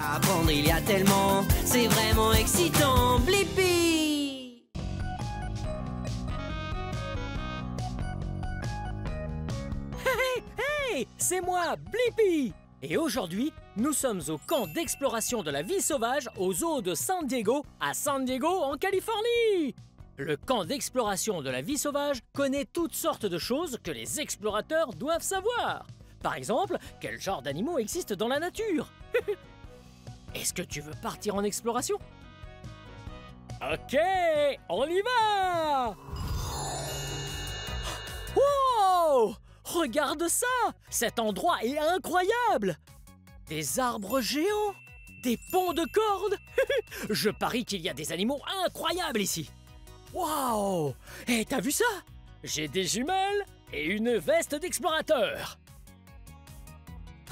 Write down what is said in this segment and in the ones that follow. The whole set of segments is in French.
Apprendre, il y a tellement, c'est vraiment excitant. Blippi! Hey, c'est moi, Blippi! Et aujourd'hui, nous sommes au camp d'exploration de la vie sauvage au zoo de San Diego, à San Diego, en Californie! Le camp d'exploration de la vie sauvage connaît toutes sortes de choses que les explorateurs doivent savoir. Par exemple, quel genre d'animaux existent dans la nature? Est-ce que tu veux partir en exploration? Ok, on y va! Wow! Regarde ça! Cet endroit est incroyable! Des arbres géants! Des ponts de cordes! Je parie qu'il y a des animaux incroyables ici! Wow! Et t'as vu ça? J'ai des jumelles et une veste d'explorateur!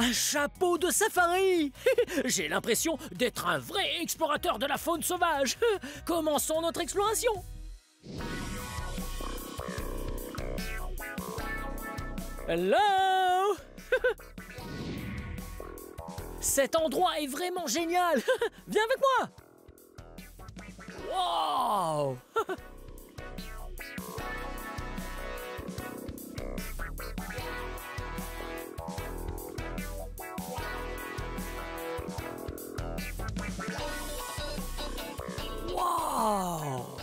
Un chapeau de safari! J'ai l'impression d'être un vrai explorateur de la faune sauvage! Commençons notre exploration! Hello! Cet endroit est vraiment génial! Viens avec moi! Wow! Wow!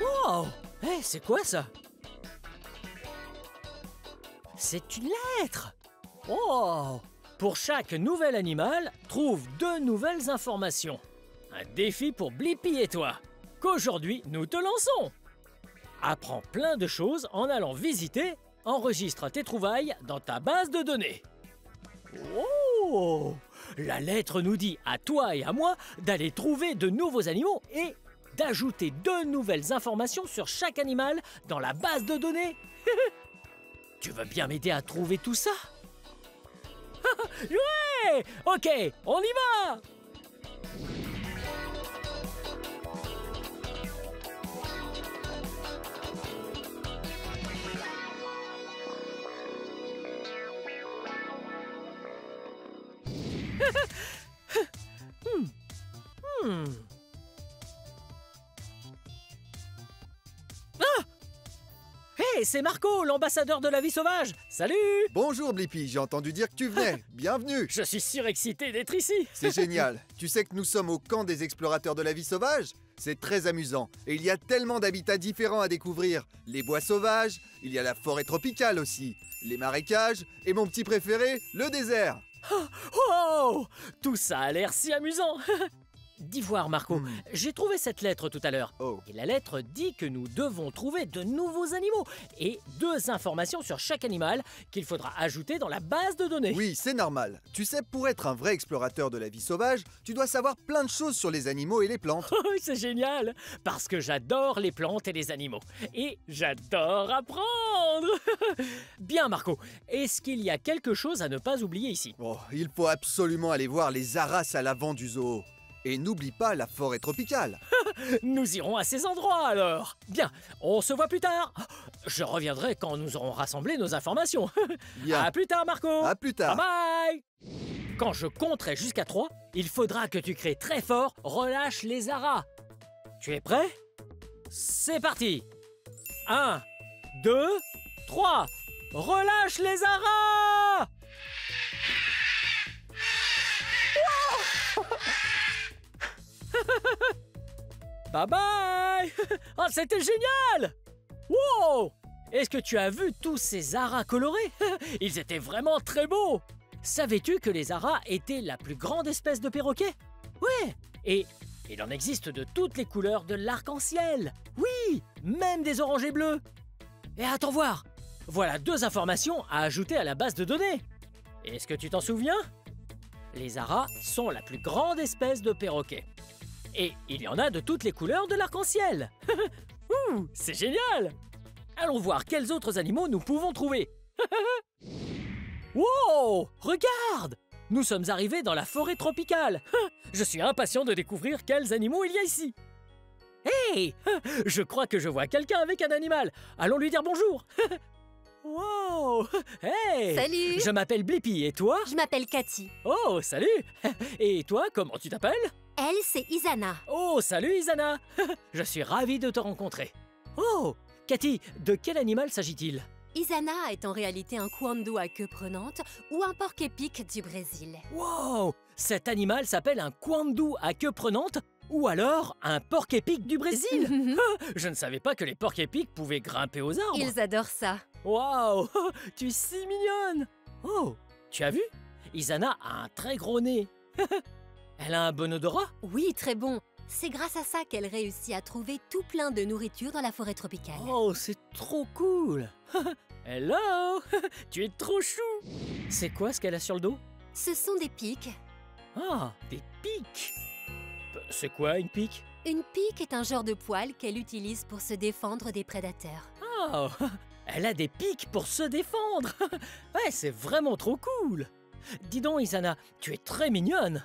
Wow! Hey, c'est quoi ça? C'est une lettre! Oh! Pour chaque nouvel animal, trouve 2 nouvelles informations. Un défi pour Blippi et toi, qu'aujourd'hui nous te lançons. Apprends plein de choses en allant visiter, enregistre tes trouvailles dans ta base de données. Oh! La lettre nous dit à toi et à moi d'aller trouver de nouveaux animaux et d'ajouter 2 nouvelles informations sur chaque animal dans la base de données. Tu veux bien m'aider à trouver tout ça? Ouais! Ok, on y va! Ah! Hey, c'est Marco, l'ambassadeur de la vie sauvage. Salut! Bonjour Blippi, j'ai entendu dire que tu venais. Bienvenue. Je suis surexcité d'être ici. C'est génial. Tu sais que nous sommes au camp des explorateurs de la vie sauvage? C'est très amusant. Et il y a tellement d'habitats différents à découvrir. Les bois sauvages, il y a la forêt tropicale aussi, les marécages et mon petit préféré, le désert. Oh! Tout ça a l'air si amusant. Dis voir, Marco, j'ai trouvé cette lettre tout à l'heure. Oh. Et la lettre dit que nous devons trouver de nouveaux animaux et 2 informations sur chaque animal qu'il faudra ajouter dans la base de données. Oui, c'est normal. Tu sais, pour être un vrai explorateur de la vie sauvage, tu dois savoir plein de choses sur les animaux et les plantes. C'est génial, parce que j'adore les plantes et les animaux. Et j'adore apprendre. Bien, Marco, est-ce qu'il y a quelque chose à ne pas oublier ici? Oh, il faut absolument aller voir les haras à l'avant du zoo. Et n'oublie pas la forêt tropicale. Nous irons à ces endroits alors. Bien, on se voit plus tard. Je reviendrai quand nous aurons rassemblé nos informations. Bien. À plus tard, Marco. À plus tard. Bye bye. Quand je compterai jusqu'à 3, il faudra que tu cries très fort « Relâche les haras ». Tu es prêt? C'est parti. 1, 2, 3. Relâche les haras. Bye bye. Oh, c'était génial. Wow! Est-ce que tu as vu tous ces haras colorés? Ils étaient vraiment très beaux. Savais-tu que les haras étaient la plus grande espèce de perroquet? Ouais. Et il en existe de toutes les couleurs de l'arc-en-ciel. Oui, même des oranges et bleus. Et attends voir. Voilà 2 informations à ajouter à la base de données. Est-ce que tu t'en souviens? Les haras sont la plus grande espèce de perroquet. Et il y en a de toutes les couleurs de l'arc-en-ciel. C'est génial! Allons voir quels autres animaux nous pouvons trouver. Wow! Regarde! Nous sommes arrivés dans la forêt tropicale. Je suis impatient de découvrir quels animaux il y a ici. Hey! Je crois que je vois quelqu'un avec un animal. Allons lui dire bonjour. Wow! Hey! Salut! Je m'appelle Blippi, et toi? Je m'appelle Cathy. Oh, salut! Et toi, comment tu t'appelles? Elle, c'est Isana. Oh, salut Isana! Je suis ravi de te rencontrer. Oh! Cathy, de quel animal s'agit-il? Isana est en réalité un kwando à queue prenante ou un porc-épic du Brésil. Wow! Cet animal s'appelle un kwando à queue prenante ou alors un porc-épic du Brésil? Je ne savais pas que les porcs-épics pouvaient grimper aux arbres. Ils adorent ça. Wow! Tu es si mignonne! Oh! Tu as vu? Isana a un très gros nez. Elle a un bon odorat? Oui, très bon. C'est grâce à ça qu'elle réussit à trouver tout plein de nourriture dans la forêt tropicale. Oh, c'est trop cool! Hello! Tu es trop chou! C'est quoi ce qu'elle a sur le dos? Ce sont des pics. Ah, des pics! C'est quoi une pique? Une pique est un genre de poil qu'elle utilise pour se défendre des prédateurs. Oh! Elle a des pics pour se défendre! Ouais, c'est vraiment trop cool! Dis donc, Isana, tu es très mignonne!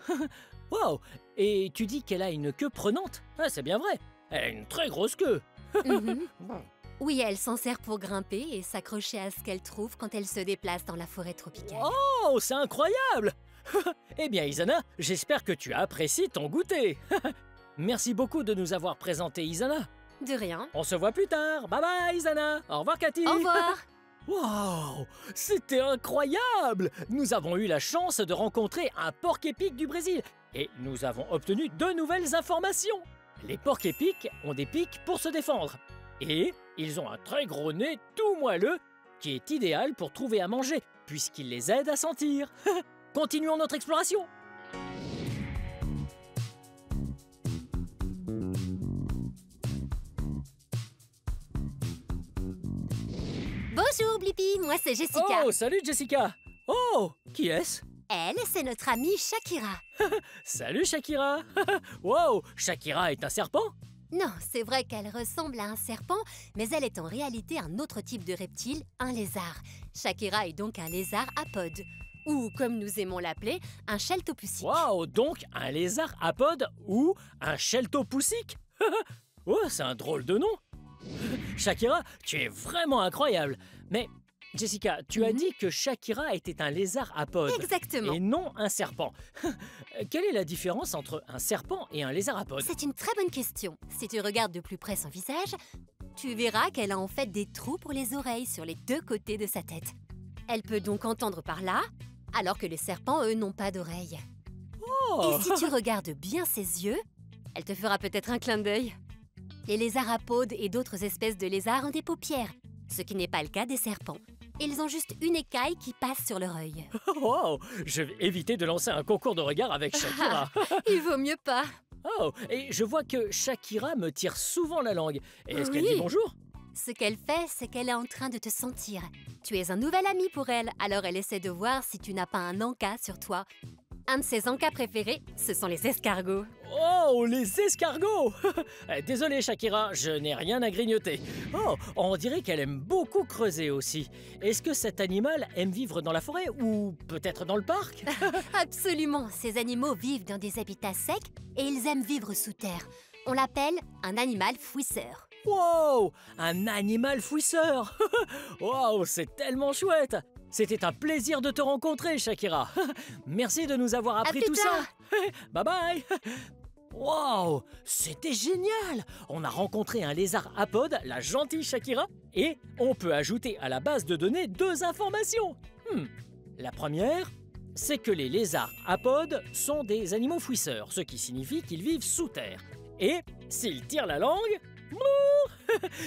Wow! Et tu dis qu'elle a une queue prenante? Ah, c'est bien vrai! Elle a une très grosse queue! Mhm. Oui, elle s'en sert pour grimper et s'accrocher à ce qu'elle trouve quand elle se déplace dans la forêt tropicale. Oh, c'est incroyable! Eh bien, Isana, j'espère que tu apprécies ton goûter! Merci beaucoup de nous avoir présenté Isana. De rien. On se voit plus tard. Bye bye, Isana. Au revoir, Cathy. Au revoir. Wow, c'était incroyable! Nous avons eu la chance de rencontrer un porc-épic du Brésil et nous avons obtenu de nouvelles informations. Les porcs-épics ont des pics pour se défendre et ils ont un très gros nez tout moelleux qui est idéal pour trouver à manger puisqu'il les aide à sentir. Continuons notre exploration. Bonjour Blippi, moi c'est Jessica. Oh, salut Jessica. Oh, qui est-ce? Elle, c'est notre amie Shakira. Salut Shakira. Wow, Shakira est un serpent? Non, c'est vrai qu'elle ressemble à un serpent, mais elle est en réalité un autre type de reptile, un lézard. Shakira est donc un lézard apode, ou comme nous aimons l'appeler, un cheltopoussique. Wow, donc un lézard apode ou un cheltopoussique? Oh, c'est un drôle de nom. Shakira, tu es vraiment incroyable. Mais Jessica, tu as dit que Shakira était un lézard apode. Exactement. Et non un serpent. Quelle est la différence entre un serpent et un lézard apode? C'est une très bonne question. Si tu regardes de plus près son visage, tu verras qu'elle a en fait des trous pour les oreilles sur les deux côtés de sa tête. Elle peut donc entendre par là, alors que les serpents, eux, n'ont pas d'oreilles. Oh. Et si tu regardes bien ses yeux, elle te fera peut-être un clin d'œil. Les lézards apodes et d'autres espèces de lézards ont des paupières, ce qui n'est pas le cas des serpents. Ils ont juste une écaille qui passe sur leur œil. Wow, je vais éviter de lancer un concours de regard avec Shakira. Il vaut mieux pas. Oh, et je vois que Shakira me tire souvent la langue. Est-ce qu'elle Oui. dit bonjour? Ce qu'elle fait, c'est qu'elle est en train de te sentir. Tu es un nouvel ami pour elle, alors elle essaie de voir si tu n'as pas un encas sur toi. Un de ses encas préférés, ce sont les escargots. Oh, les escargots! Désolé Shakira, je n'ai rien à grignoter. Oh, on dirait qu'elle aime beaucoup creuser aussi. Est-ce que cet animal aime vivre dans la forêt ou peut-être dans le parc? Absolument, ces animaux vivent dans des habitats secs et ils aiment vivre sous terre. On l'appelle un animal fouisseur. Wow! Un animal fouisseur! Wow, c'est tellement chouette! C'était un plaisir de te rencontrer, Shakira. Merci de nous avoir appris plus tout tard. ça. Bye bye! Wow! C'était génial! On a rencontré un lézard apode, la gentille Shakira, et on peut ajouter à la base de données 2 informations. La première, c'est que les lézards apodes sont des animaux fouisseurs, ce qui signifie qu'ils vivent sous terre. Et s'ils tirent la langue,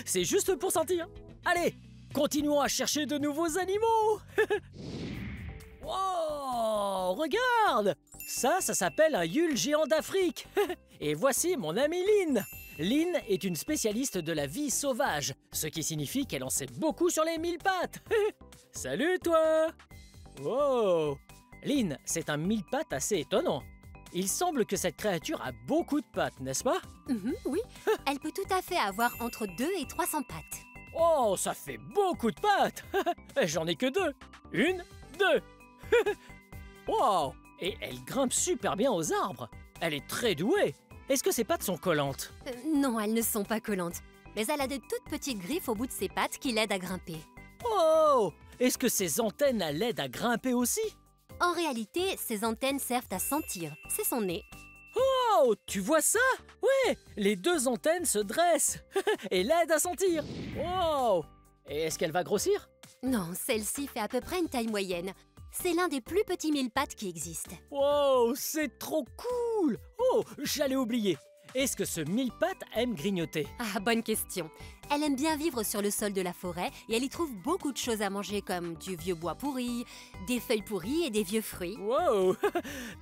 c'est juste pour sentir. Allez, continuons à chercher de nouveaux animaux. Wow, regarde! Ça s'appelle un Yule géant d'Afrique. Et voici mon amie Lynn. Lynn est une spécialiste de la vie sauvage, ce qui signifie qu'elle en sait beaucoup sur les 1000 pattes. Salut toi! Wow! Lynn, c'est un 1000 pattes assez étonnant. Il semble que cette créature a beaucoup de pattes, n'est-ce pas? Oui, elle peut tout à fait avoir entre 2 et 300 pattes. Oh, ça fait beaucoup de pattes. J'en ai que 2. 1, 2. Wow, Et elle grimpe super bien aux arbres. Elle est très douée. Est-ce que ses pattes sont collantes? Non, elles ne sont pas collantes. Mais elle a de toutes petites griffes au bout de ses pattes qui l'aident à grimper. Oh! Est-ce que ses antennes l'aident à grimper aussi? En réalité, ses antennes servent à sentir. C'est son nez. Oh! Tu vois ça? Ouais! Les deux antennes se dressent et l'aident à sentir. Wow! Et est-ce qu'elle va grossir? Non, celle-ci fait à peu près une taille moyenne. C'est l'un des plus petits mille-pattes qui existent. Wow! C'est trop cool! Oh! J'allais oublier. Est-ce que ce mille-pattes aime grignoter? Ah, bonne question. Elle aime bien vivre sur le sol de la forêt et elle y trouve beaucoup de choses à manger comme du vieux bois pourri, des feuilles pourries et des vieux fruits. Wow!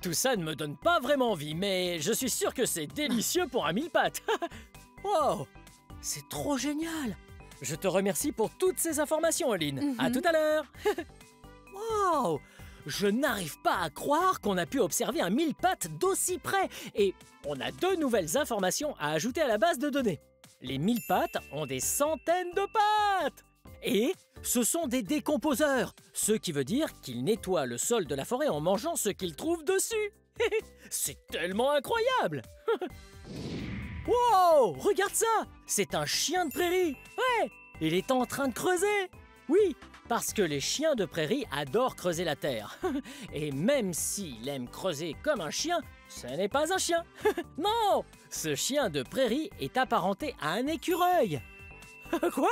Tout ça ne me donne pas vraiment envie, mais je suis sûr que c'est délicieux pour un mille-pattes. Wow! C'est trop génial! Je te remercie pour toutes ces informations, Aline. À tout à l'heure! Wow! Je n'arrive pas à croire qu'on a pu observer un mille-pattes d'aussi près. Et on a 2 nouvelles informations à ajouter à la base de données. Les mille-pattes ont des centaines de pattes! Et ce sont des décomposeurs, ce qui veut dire qu'ils nettoient le sol de la forêt en mangeant ce qu'ils trouvent dessus. C'est tellement incroyable! Wow! Regarde ça! C'est un chien de prairie! Ouais! Il est en train de creuser! Oui, parce que les chiens de prairie adorent creuser la terre. Et même s'il aime creuser comme un chien, ce n'est pas un chien. Non! Ce chien de prairie est apparenté à un écureuil. Quoi?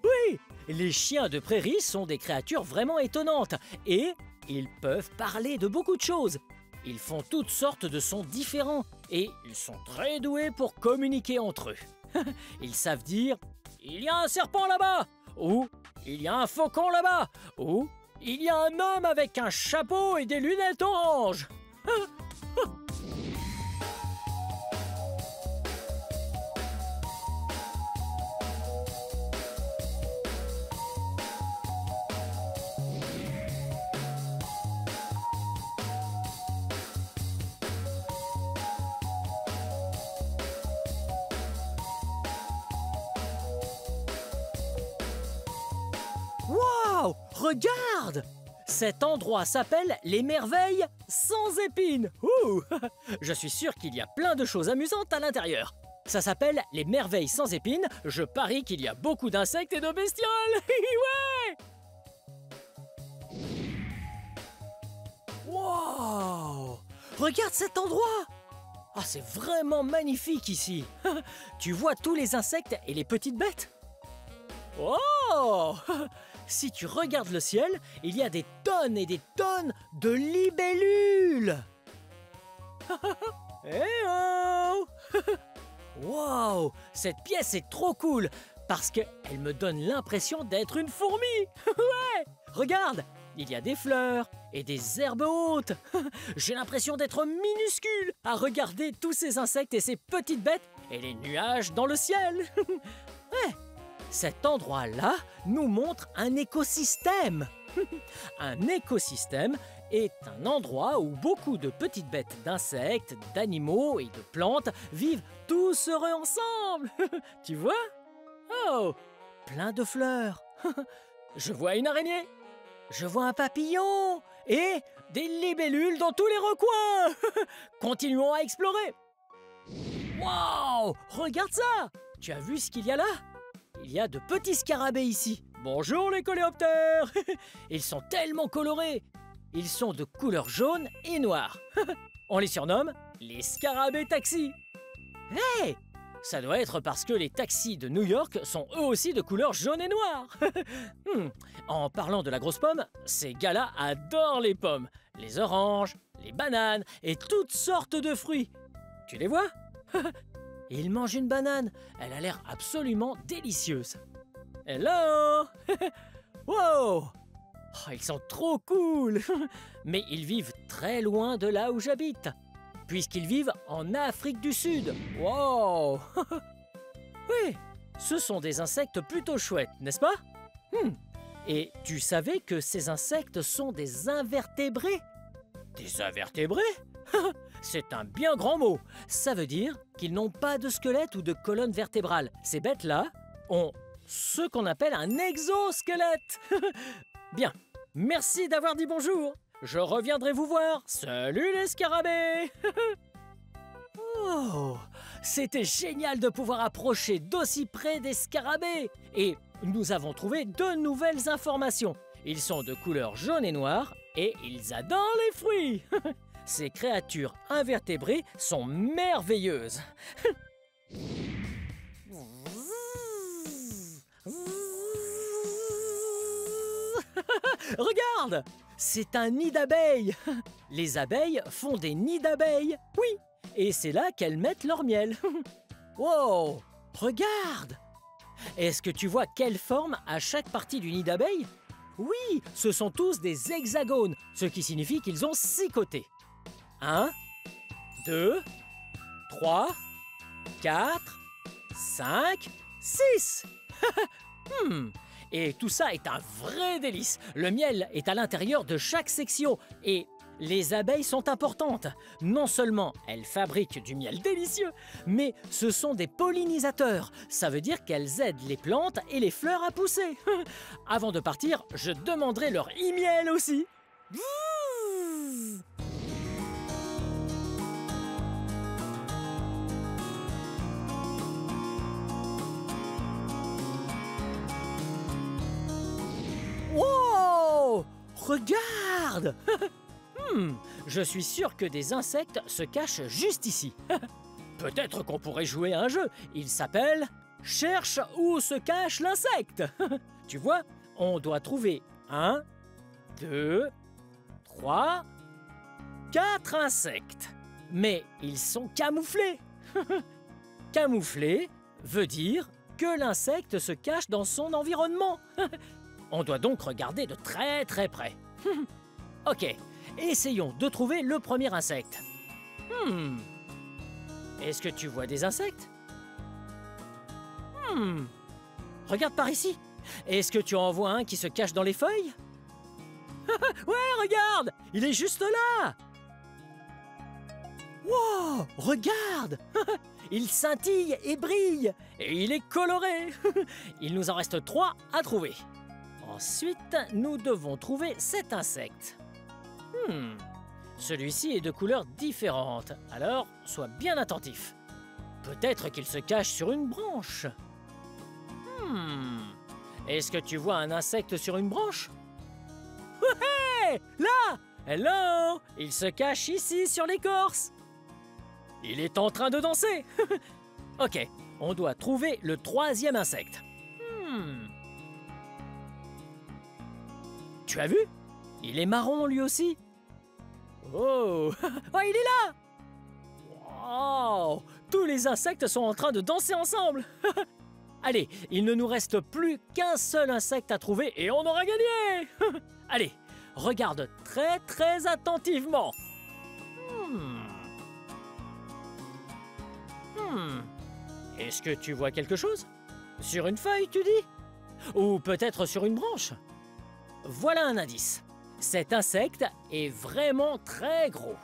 Oui! Les chiens de prairie sont des créatures vraiment étonnantes. Et ils peuvent parler de beaucoup de choses. Ils font toutes sortes de sons différents. Et ils sont très doués pour communiquer entre eux. Ils savent dire « Il y a un serpent là-bas » ou « Il y a un faucon là-bas » ou « Il y a un homme avec un chapeau et des lunettes oranges » Wow! Regarde! Cet endroit s'appelle les merveilles sans épines. Ouh! Je suis sûr qu'il y a plein de choses amusantes à l'intérieur. Ça s'appelle les merveilles sans épines. Je parie qu'il y a beaucoup d'insectes et de bestioles. Ouais! Wow! Regarde cet endroit! Ah, c'est vraiment magnifique ici. Tu vois tous les insectes et les petites bêtes? Oh! Si tu regardes le ciel, il y a des tonnes et des tonnes de libellules. Eh oh! Wow! Cette pièce est trop cool parce qu'elle me donne l'impression d'être une fourmi. Ouais! Regarde, il y a des fleurs et des herbes hautes. J'ai l'impression d'être minuscule à regarder tous ces insectes et ces petites bêtes et les nuages dans le ciel. Ouais! Cet endroit-là nous montre un écosystème. Un écosystème est un endroit où beaucoup de petites bêtes d'insectes, d'animaux et de plantes vivent tous heureux ensemble. Tu vois? Oh, plein de fleurs. Je vois une araignée. Je vois un papillon et des libellules dans tous les recoins. Continuons à explorer. Wow! Regarde ça! Tu as vu ce qu'il y a là? Il y a de petits scarabées ici. Bonjour les coléoptères. Ils sont tellement colorés. Ils sont de couleur jaune et noire. On les surnomme les scarabées taxis. Hey! Ça doit être parce que les taxis de New York sont eux aussi de couleur jaune et noire. En parlant de la grosse pomme, ces gars-là adorent les pommes, les oranges, les bananes et toutes sortes de fruits. Tu les vois? Ils mangent une banane. Elle a l'air absolument délicieuse. Hello! Wow! Oh, ils sont trop cool. Mais ils vivent très loin de là où j'habite, puisqu'ils vivent en Afrique du Sud. Wow! Oui, ce sont des insectes plutôt chouettes, n'est-ce pas? Et tu savais que ces insectes sont des invertébrés? Des invertébrés? C'est un bien grand mot. Ça veut dire qu'ils n'ont pas de squelette ou de colonne vertébrale. Ces bêtes-là ont ce qu'on appelle un exosquelette. Bien, merci d'avoir dit bonjour. je reviendrai vous voir. Salut les scarabées. Oh, c'était génial de pouvoir approcher d'aussi près des scarabées. Et nous avons trouvé de nouvelles informations. Ils sont de couleur jaune et noire et ils adorent les fruits. Ces créatures invertébrées sont merveilleuses. Regarde, c'est un nid d'abeilles. Les abeilles font des nids d'abeilles, oui. Et c'est là qu'elles mettent leur miel. Wow, regarde. Est-ce que tu vois quelle forme a chaque partie du nid d'abeilles? Oui, ce sont tous des hexagones, ce qui signifie qu'ils ont 6 côtés. 1, 2, 3, 4, 5, 6. Et tout ça est un vrai délice. Le miel est à l'intérieur de chaque section et les abeilles sont importantes. Non seulement elles fabriquent du miel délicieux, mais ce sont des pollinisateurs. Ça veut dire qu'elles aident les plantes et les fleurs à pousser. Avant de partir, je demanderai leur e-miel aussi. Wow! Regarde! Je suis sûr que des insectes se cachent juste ici. Peut-être qu'on pourrait jouer à un jeu. Il s'appelle « Cherche où se cache l'insecte ». Tu vois, on doit trouver 1, 2, 3, 4 insectes. Mais ils sont camouflés. Camouflé veut dire que l'insecte se cache dans son environnement. On doit donc regarder de très très près. Ok, essayons de trouver le premier insecte. Est-ce que tu vois des insectes? Regarde par ici. Est-ce que tu en vois un qui se cache dans les feuilles? Ouais, regarde! Il est juste là! Wow! Regarde! Il scintille et brille! Et il est coloré! Il nous en reste 3 à trouver. Ensuite, nous devons trouver cet insecte. Celui-ci est de couleurs différentes, alors sois bien attentif. Peut-être qu'il se cache sur une branche. Est-ce que tu vois un insecte sur une branche? Ouais! Là! Hello! Il se cache ici sur l'écorce. Il est en train de danser. Ok, on doit trouver le 3e insecte. Tu as vu? Il est marron lui aussi. Oh! Oh, il est là! Wow! Tous les insectes sont en train de danser ensemble. Allez, il ne nous reste plus qu'un seul insecte à trouver et on aura gagné. Allez, regarde très très attentivement. Est-ce que tu vois quelque chose? Sur une feuille, tu dis? Ou peut-être sur une branche? Voilà un indice. Cet insecte est vraiment très gros.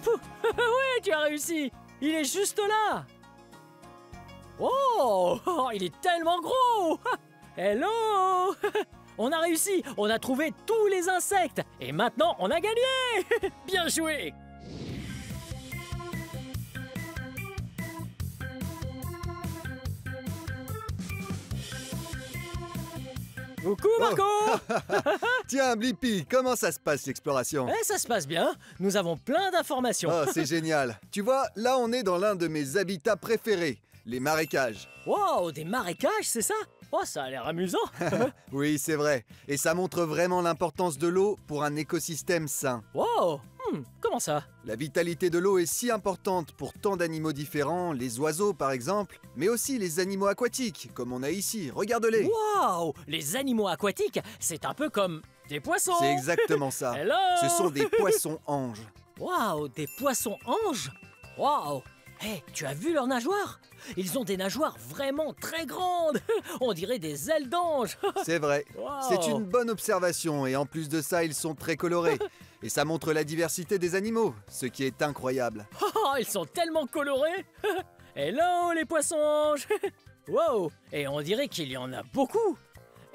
Ouais, tu as réussi! Il est juste là! Oh! Il est tellement gros! Hello! On a réussi! On a trouvé tous les insectes! Et maintenant, on a gagné! Bien joué! Coucou Marco! Tiens, Blippi, comment ça se passe l'exploration? Ça se passe bien. Nous avons plein d'informations. Oh, c'est génial. Tu vois, là on est dans l'un de mes habitats préférés, les marécages. Wow, des marécages, c'est ça? Oh, ça a l'air amusant. Oui, c'est vrai. Et ça montre vraiment l'importance de l'eau pour un écosystème sain. Wow, comment ça? La vitalité de l'eau est si importante pour tant d'animaux différents, les oiseaux par exemple, mais aussi les animaux aquatiques, comme on a ici, regarde-les. Wow, les animaux aquatiques, c'est un peu comme des poissons. C'est exactement ça. Hello. Ce sont des poissons-anges. Wow, des poissons-anges? Wow. Hey, tu as vu leurs nageoires? Ils ont des nageoires vraiment très grandes. On dirait des ailes d'ange. C'est vrai. Wow. C'est une bonne observation et en plus de ça, ils sont très colorés. Et ça montre la diversité des animaux, ce qui est incroyable. Oh, ils sont tellement colorés. Hello les poissons-anges. Wow, et on dirait qu'il y en a beaucoup.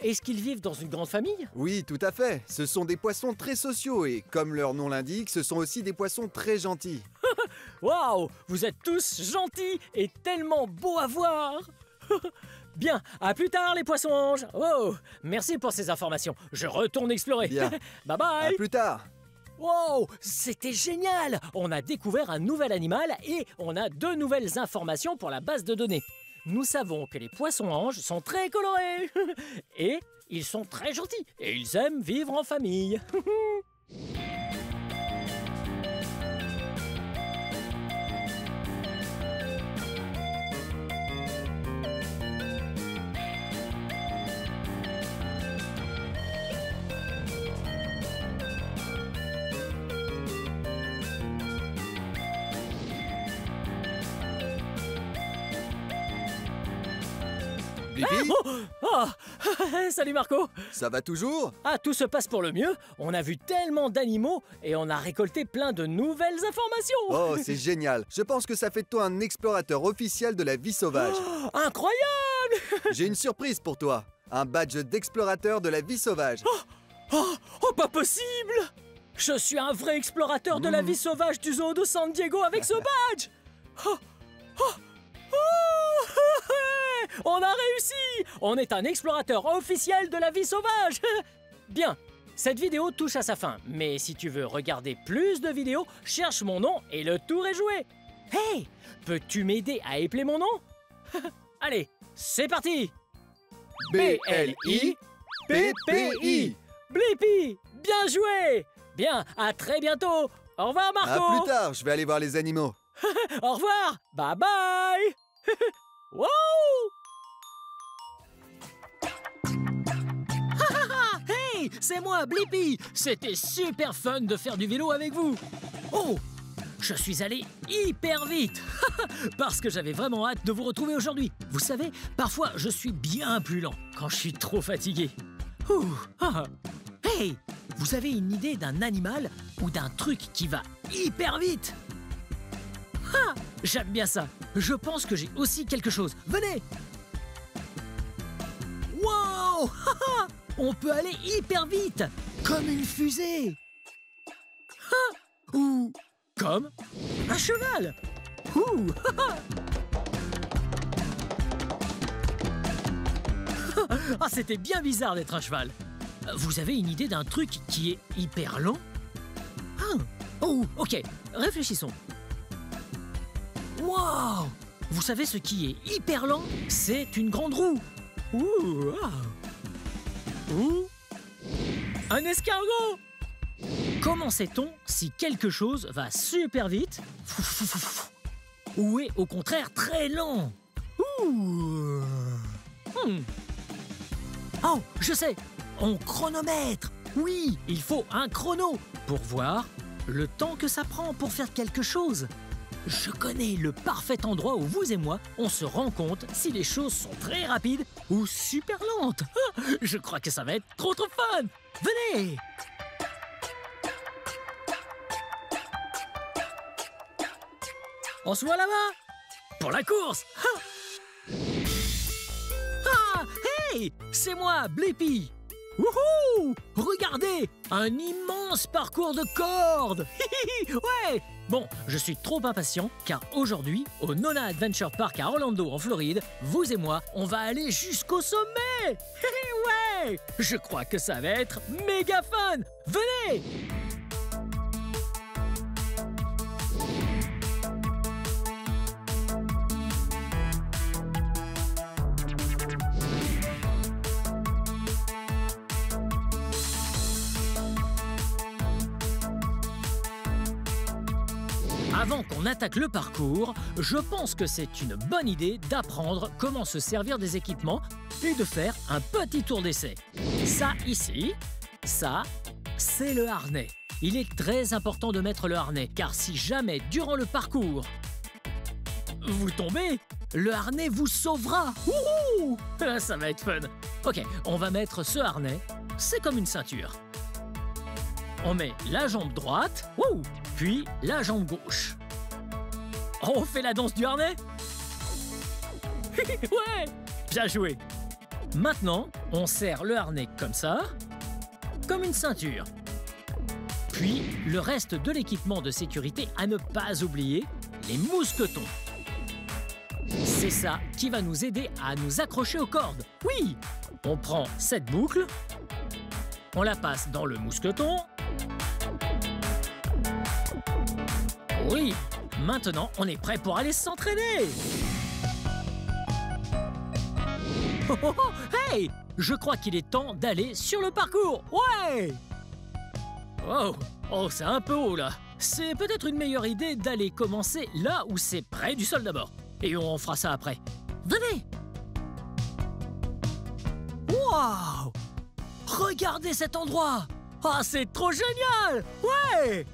est-ce qu'ils vivent dans une grande famille? Oui, tout à fait. Ce sont des poissons très sociaux et, comme leur nom l'indique, ce sont aussi des poissons très gentils. Waouh, vous êtes tous gentils et tellement beaux à voir. Bien, à plus tard les poissons-anges. Oh, merci pour ces informations. Je retourne explorer. Bien. Bye À bye. plus tard. Wow, c'était génial. On a découvert un nouvel animal et on a 2 nouvelles informations pour la base de données. Nous savons que les poissons-anges sont très colorés. Et ils sont très gentils. Et ils aiment vivre en famille. Blippi, Oh, salut Marco. ça va toujours? Ah, tout se passe pour le mieux. On a vu tellement d'animaux et on a récolté plein de nouvelles informations. Oh, c'est génial. Je pense que ça fait de toi un explorateur officiel de la vie sauvage. Oh, incroyable. J'ai une surprise pour toi. Un badge d'explorateur de la vie sauvage. Oh, pas possible. Je suis un vrai explorateur de la vie sauvage du zoo de San Diego avec ce badge. Oh, oh, oh. On a réussi. On est un explorateur officiel de la vie sauvage. Bien, cette vidéo touche à sa fin. Mais si tu veux regarder plus de vidéos, cherche mon nom et le tour est joué. Hey, peux-tu m'aider à épeler mon nom? Allez, c'est parti. B-L-I-P-P-I. Blippi, bien joué. Bien, à très bientôt. Au revoir À Marco. plus tard, je vais aller voir les animaux. Au revoir. Bye bye. Wow. Hey, c'est moi, Blippi. C'était super fun de faire du vélo avec vous. Oh, je suis allé hyper vite parce que j'avais vraiment hâte de vous retrouver aujourd'hui. Vous savez, parfois je suis bien plus lent quand je suis trop fatigué. Ouh, ah. Hey, vous avez une idée d'un animal ou d'un truc qui va hyper vite? Ah, j'aime bien ça. Je pense que j'ai aussi quelque chose. Venez. Wow. On peut aller hyper vite, comme une fusée. Ou comme un cheval. Ouh. Ah, c'était bien bizarre d'être un cheval. Vous avez une idée d'un truc qui est hyper lent? Ah. Oh, ok, réfléchissons. Wow! Vous savez ce qui est hyper lent? C'est une grande roue. Ouh, ah. Ou un escargot. Comment sait-on si quelque chose va super vite ou est au contraire très lent? Ouh. Oh, je sais. On chronomètre. Oui, il faut un chrono pour voir le temps que ça prend pour faire quelque chose. Je connais le parfait endroit où vous et moi, on se rend compte si les choses sont très rapides ou super lentes. Ah, je crois que ça va être trop fun. Venez. On se voit là-bas pour la course. Ah, hey, c'est moi, Blippi. Wouhou! Regardez, un immense parcours de cordes. Ouais. Bon, je suis trop impatient car aujourd'hui, au Nona Adventure Park à Orlando en Floride, vous et moi, on va aller jusqu'au sommet. Ouais, je crois que ça va être méga fun. Venez. Avant qu'on attaque le parcours, je pense que c'est une bonne idée d'apprendre comment se servir des équipements et de faire un petit tour d'essai. Ça ici, ça, c'est le harnais. Il est très important de mettre le harnais, car si jamais, durant le parcours, vous tombez, le harnais vous sauvera. Wouhou! Ça va être fun. Ok, on va mettre ce harnais, c'est comme une ceinture. On met la jambe droite, wouh, puis la jambe gauche. On fait la danse du harnais? Ouais, bien joué. Maintenant, on serre le harnais comme ça, comme une ceinture. Puis, le reste de l'équipement de sécurité à ne pas oublier, les mousquetons. C'est ça qui va nous aider à nous accrocher aux cordes. Oui! On prend cette boucle, on la passe dans le mousqueton. Oui! Maintenant, on est prêt pour aller s'entraîner! Oh, oh, oh, hey! Je crois qu'il est temps d'aller sur le parcours. Ouais! Oh, oh, c'est un peu haut là. C'est peut-être une meilleure idée d'aller commencer là où c'est près du sol d'abord. Et on fera ça après. Venez! Waouh! Regardez cet endroit! Ah, c'est trop génial! Ouais!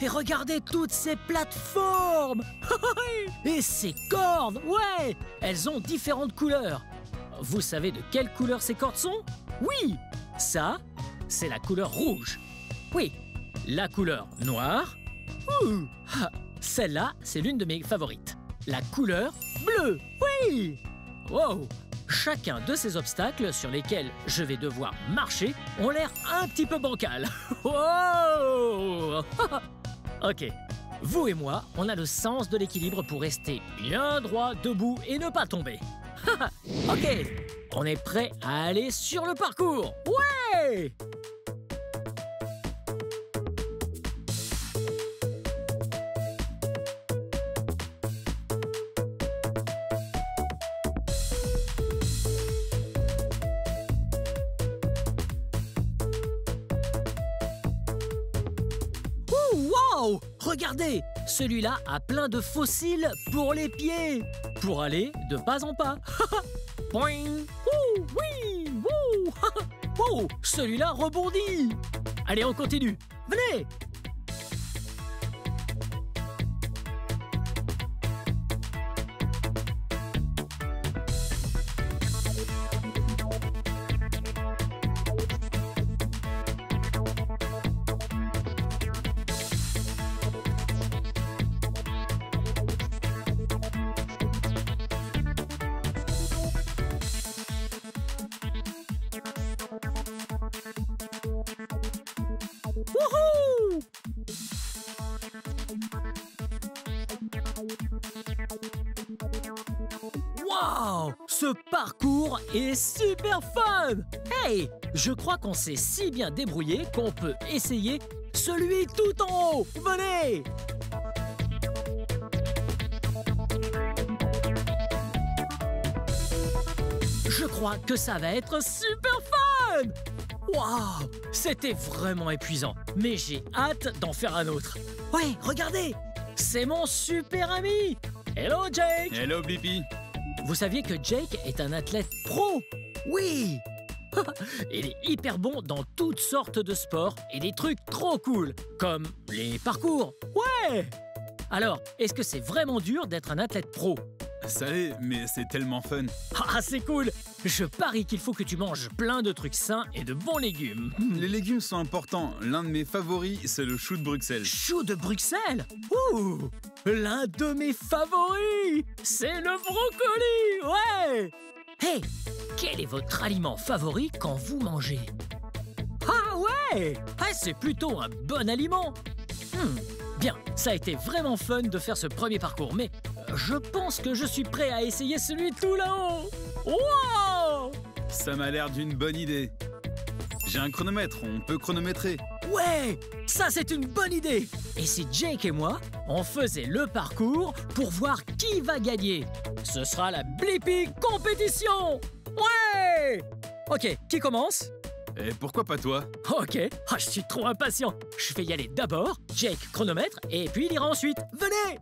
Et regardez toutes ces plateformes! Et ces cordes! Ouais! Elles ont différentes couleurs. Vous savez de quelle couleur ces cordes sont? Oui! Ça, c'est la couleur rouge. Oui, la couleur noire. Celle-là, c'est l'une de mes favorites. La couleur bleue. Oui! Wow! Chacun de ces obstacles sur lesquels je vais devoir marcher ont l'air un petit peu bancal. Wow! Ok, vous et moi, on a le sens de l'équilibre pour rester bien droit, debout et ne pas tomber. Ok, on est prêt à aller sur le parcours. Ouais! Wow! Regardez! Celui-là a plein de fossiles pour les pieds, pour aller de pas en pas. Poing! Ouh, oui! Ouh! Oh! Celui-là rebondit! Allez, on continue! Venez! Wouhou! Wow! Ce parcours est super fun! Hey! Je crois qu'on s'est si bien débrouillé qu'on peut essayer celui tout en haut! Venez! Je crois que ça va être super fun! Waouh! C'était vraiment épuisant, mais j'ai hâte d'en faire un autre. Ouais, regardez! C'est mon super ami! Hello Jake! Hello Blippi. Vous saviez que Jake est un athlète pro? Oui! Il est hyper bon dans toutes sortes de sports et des trucs trop cool, comme les parcours. Ouais! Alors, est-ce que c'est vraiment dur d'être un athlète pro? Ça l'est, mais c'est tellement fun. Ah, c'est cool! Je parie qu'il faut que tu manges plein de trucs sains et de bons légumes. Les légumes sont importants. L'un de mes favoris, c'est le chou de Bruxelles. Chou de Bruxelles? Ouh! L'un de mes favoris! C'est le brocoli! Ouais! Hey! Quel est votre aliment favori quand vous mangez? Ah ouais! Ah, c'est plutôt un bon aliment! Bien, ça a été vraiment fun de faire ce premier parcours, mais je pense que je suis prêt à essayer celui tout là-haut! Wow! Ça m'a l'air d'une bonne idée. J'ai un chronomètre, on peut chronométrer. Ouais! Ça, c'est une bonne idée! Et si Jake et moi, on faisait le parcours pour voir qui va gagner? Ce sera la Blippi Compétition! Ouais! Ok, qui commence? Et pourquoi pas toi? Ok, je suis trop impatient. Je vais y aller d'abord, Jake chronomètre, et puis il ira ensuite. Venez!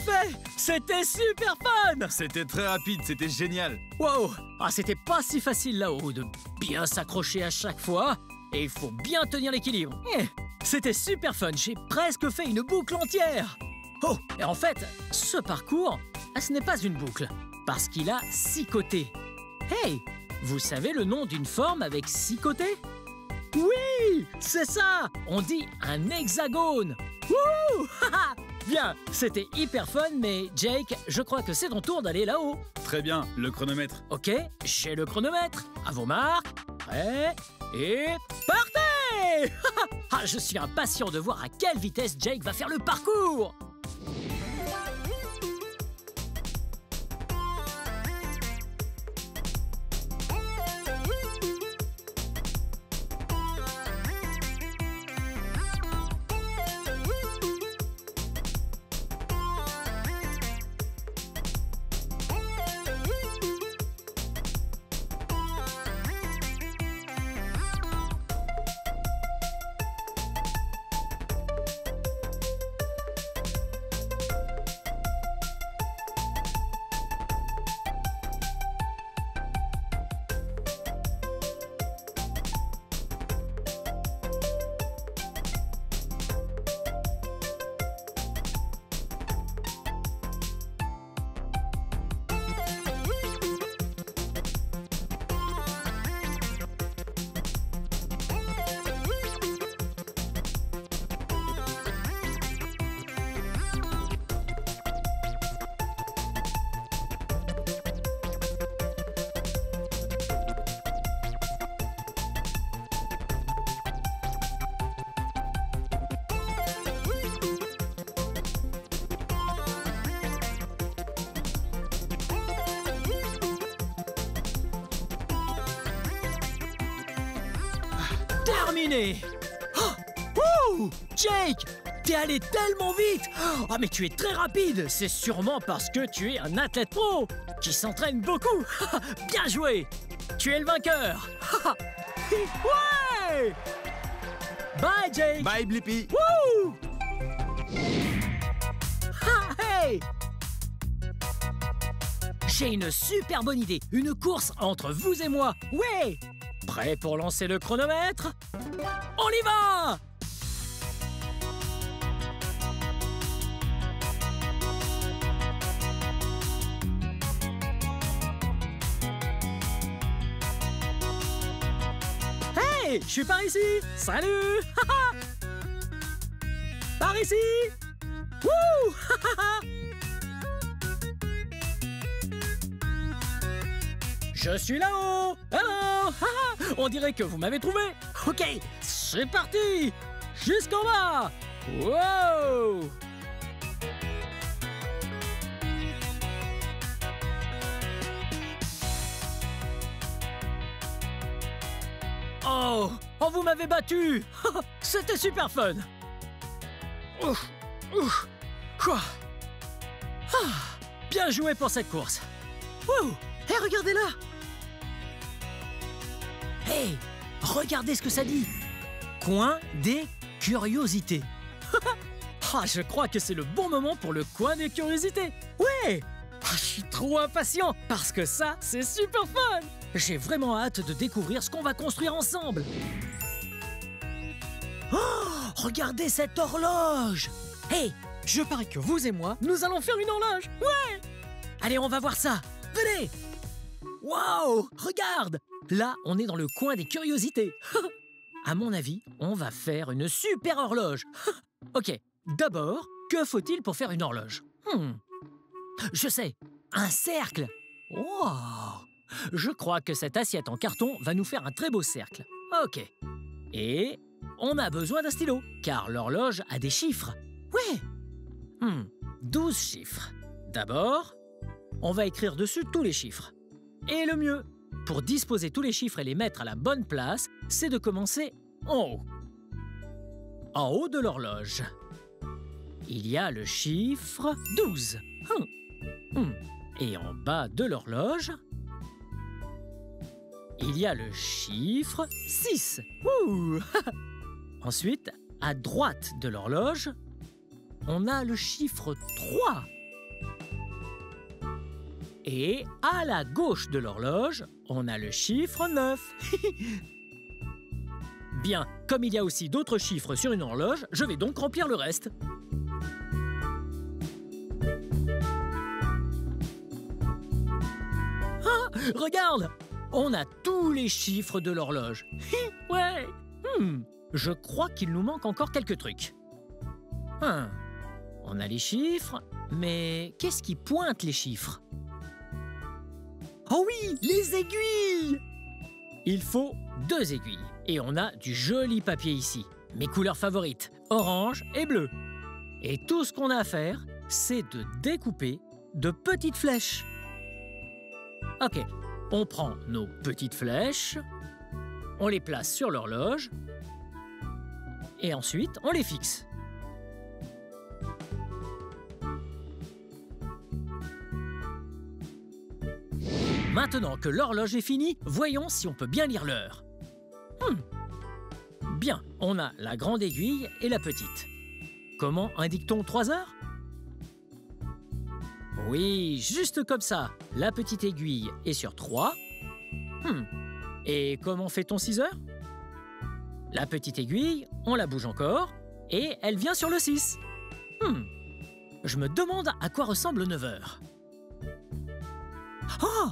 Parfait! C'était super fun! C'était très rapide, c'était génial. Wow! Ah, c'était pas si facile là-haut de bien s'accrocher à chaque fois. Et il faut bien tenir l'équilibre. C'était super fun, j'ai presque fait une boucle entière. Oh, et en fait, ce parcours, ce n'est pas une boucle, parce qu'il a 6 côtés. Hey, vous savez le nom d'une forme avec 6 côtés? Oui, c'est ça! On dit un hexagone. Wouhou! Bien, c'était hyper fun, mais Jake, je crois que c'est ton tour d'aller là-haut. Très bien, le chronomètre. Ok, j'ai le chronomètre. À vos marques, prêts, et partez! Ah, je suis impatient de voir à quelle vitesse Jake va faire le parcours. Terminé! Oh, Jake, t'es allé tellement vite! Ah, mais tu es très rapide! C'est sûrement parce que tu es un athlète pro qui s'entraîne beaucoup! Bien joué! Tu es le vainqueur! Ouais! Bye, Jake! Bye, Blippi. Wouh! Hey! J'ai une super bonne idée! Une course entre vous et moi! Ouais! Prêt pour lancer le chronomètre? On y va! Hey! Je suis par ici! Salut! Par ici! Wouh! Je suis là-haut! Hello! On dirait que vous m'avez trouvé! Ok, c'est parti! Jusqu'en bas! Wow! Oh! Oh, vous m'avez battu! C'était super fun! Ouf! Ouf! Quoi? Ah, bien joué pour cette course! Wouh! Hé, regardez-là! Hey! Regardez ce que ça dit! Coin des curiosités! Ah, je crois que c'est le bon moment pour le coin des curiosités! Ouais! Ah, je suis trop impatient parce que ça, c'est super fun! J'ai vraiment hâte de découvrir ce qu'on va construire ensemble! Oh! Regardez cette horloge! Hey! Je parie que vous et moi, nous allons faire une horloge! Ouais! Allez, on va voir ça! Venez! Wow! Regarde! Là, on est dans le coin des curiosités. À mon avis, on va faire une super horloge. Ok, d'abord, que faut-il pour faire une horloge? Je sais, un cercle. Wow! Je crois que cette assiette en carton va nous faire un très beau cercle. Ok. Et on a besoin d'un stylo, car l'horloge a des chiffres. Ouais! 12 chiffres. D'abord, on va écrire dessus tous les chiffres. Et le mieux, pour disposer tous les chiffres et les mettre à la bonne place, c'est de commencer en haut. En haut de l'horloge, il y a le chiffre 12. Et en bas de l'horloge, il y a le chiffre 6. Ouh. Ensuite, à droite de l'horloge, on a le chiffre 3. Et à la gauche de l'horloge, on a le chiffre 9. Bien, comme il y a aussi d'autres chiffres sur une horloge, je vais donc remplir le reste. Ah, regarde! On a tous les chiffres de l'horloge. Ouais! Je crois qu'il nous manque encore quelques trucs. On a les chiffres, mais qu'est-ce qui pointe les chiffres? Oh oui, les aiguilles! Il faut 2 aiguilles. Et on a du joli papier ici. Mes couleurs favorites, orange et bleu. Et tout ce qu'on a à faire, c'est de découper de petites flèches. Ok, on prend nos petites flèches, on les place sur l'horloge, et ensuite on les fixe. Maintenant que l'horloge est finie, voyons si on peut bien lire l'heure. Bien, on a la grande aiguille et la petite. Comment indique-t-on 3 heures? Oui, juste comme ça. La petite aiguille est sur 3. Et comment fait-on 6 heures? La petite aiguille, on la bouge encore et elle vient sur le 6. Je me demande à quoi ressemble 9 heures. Oh!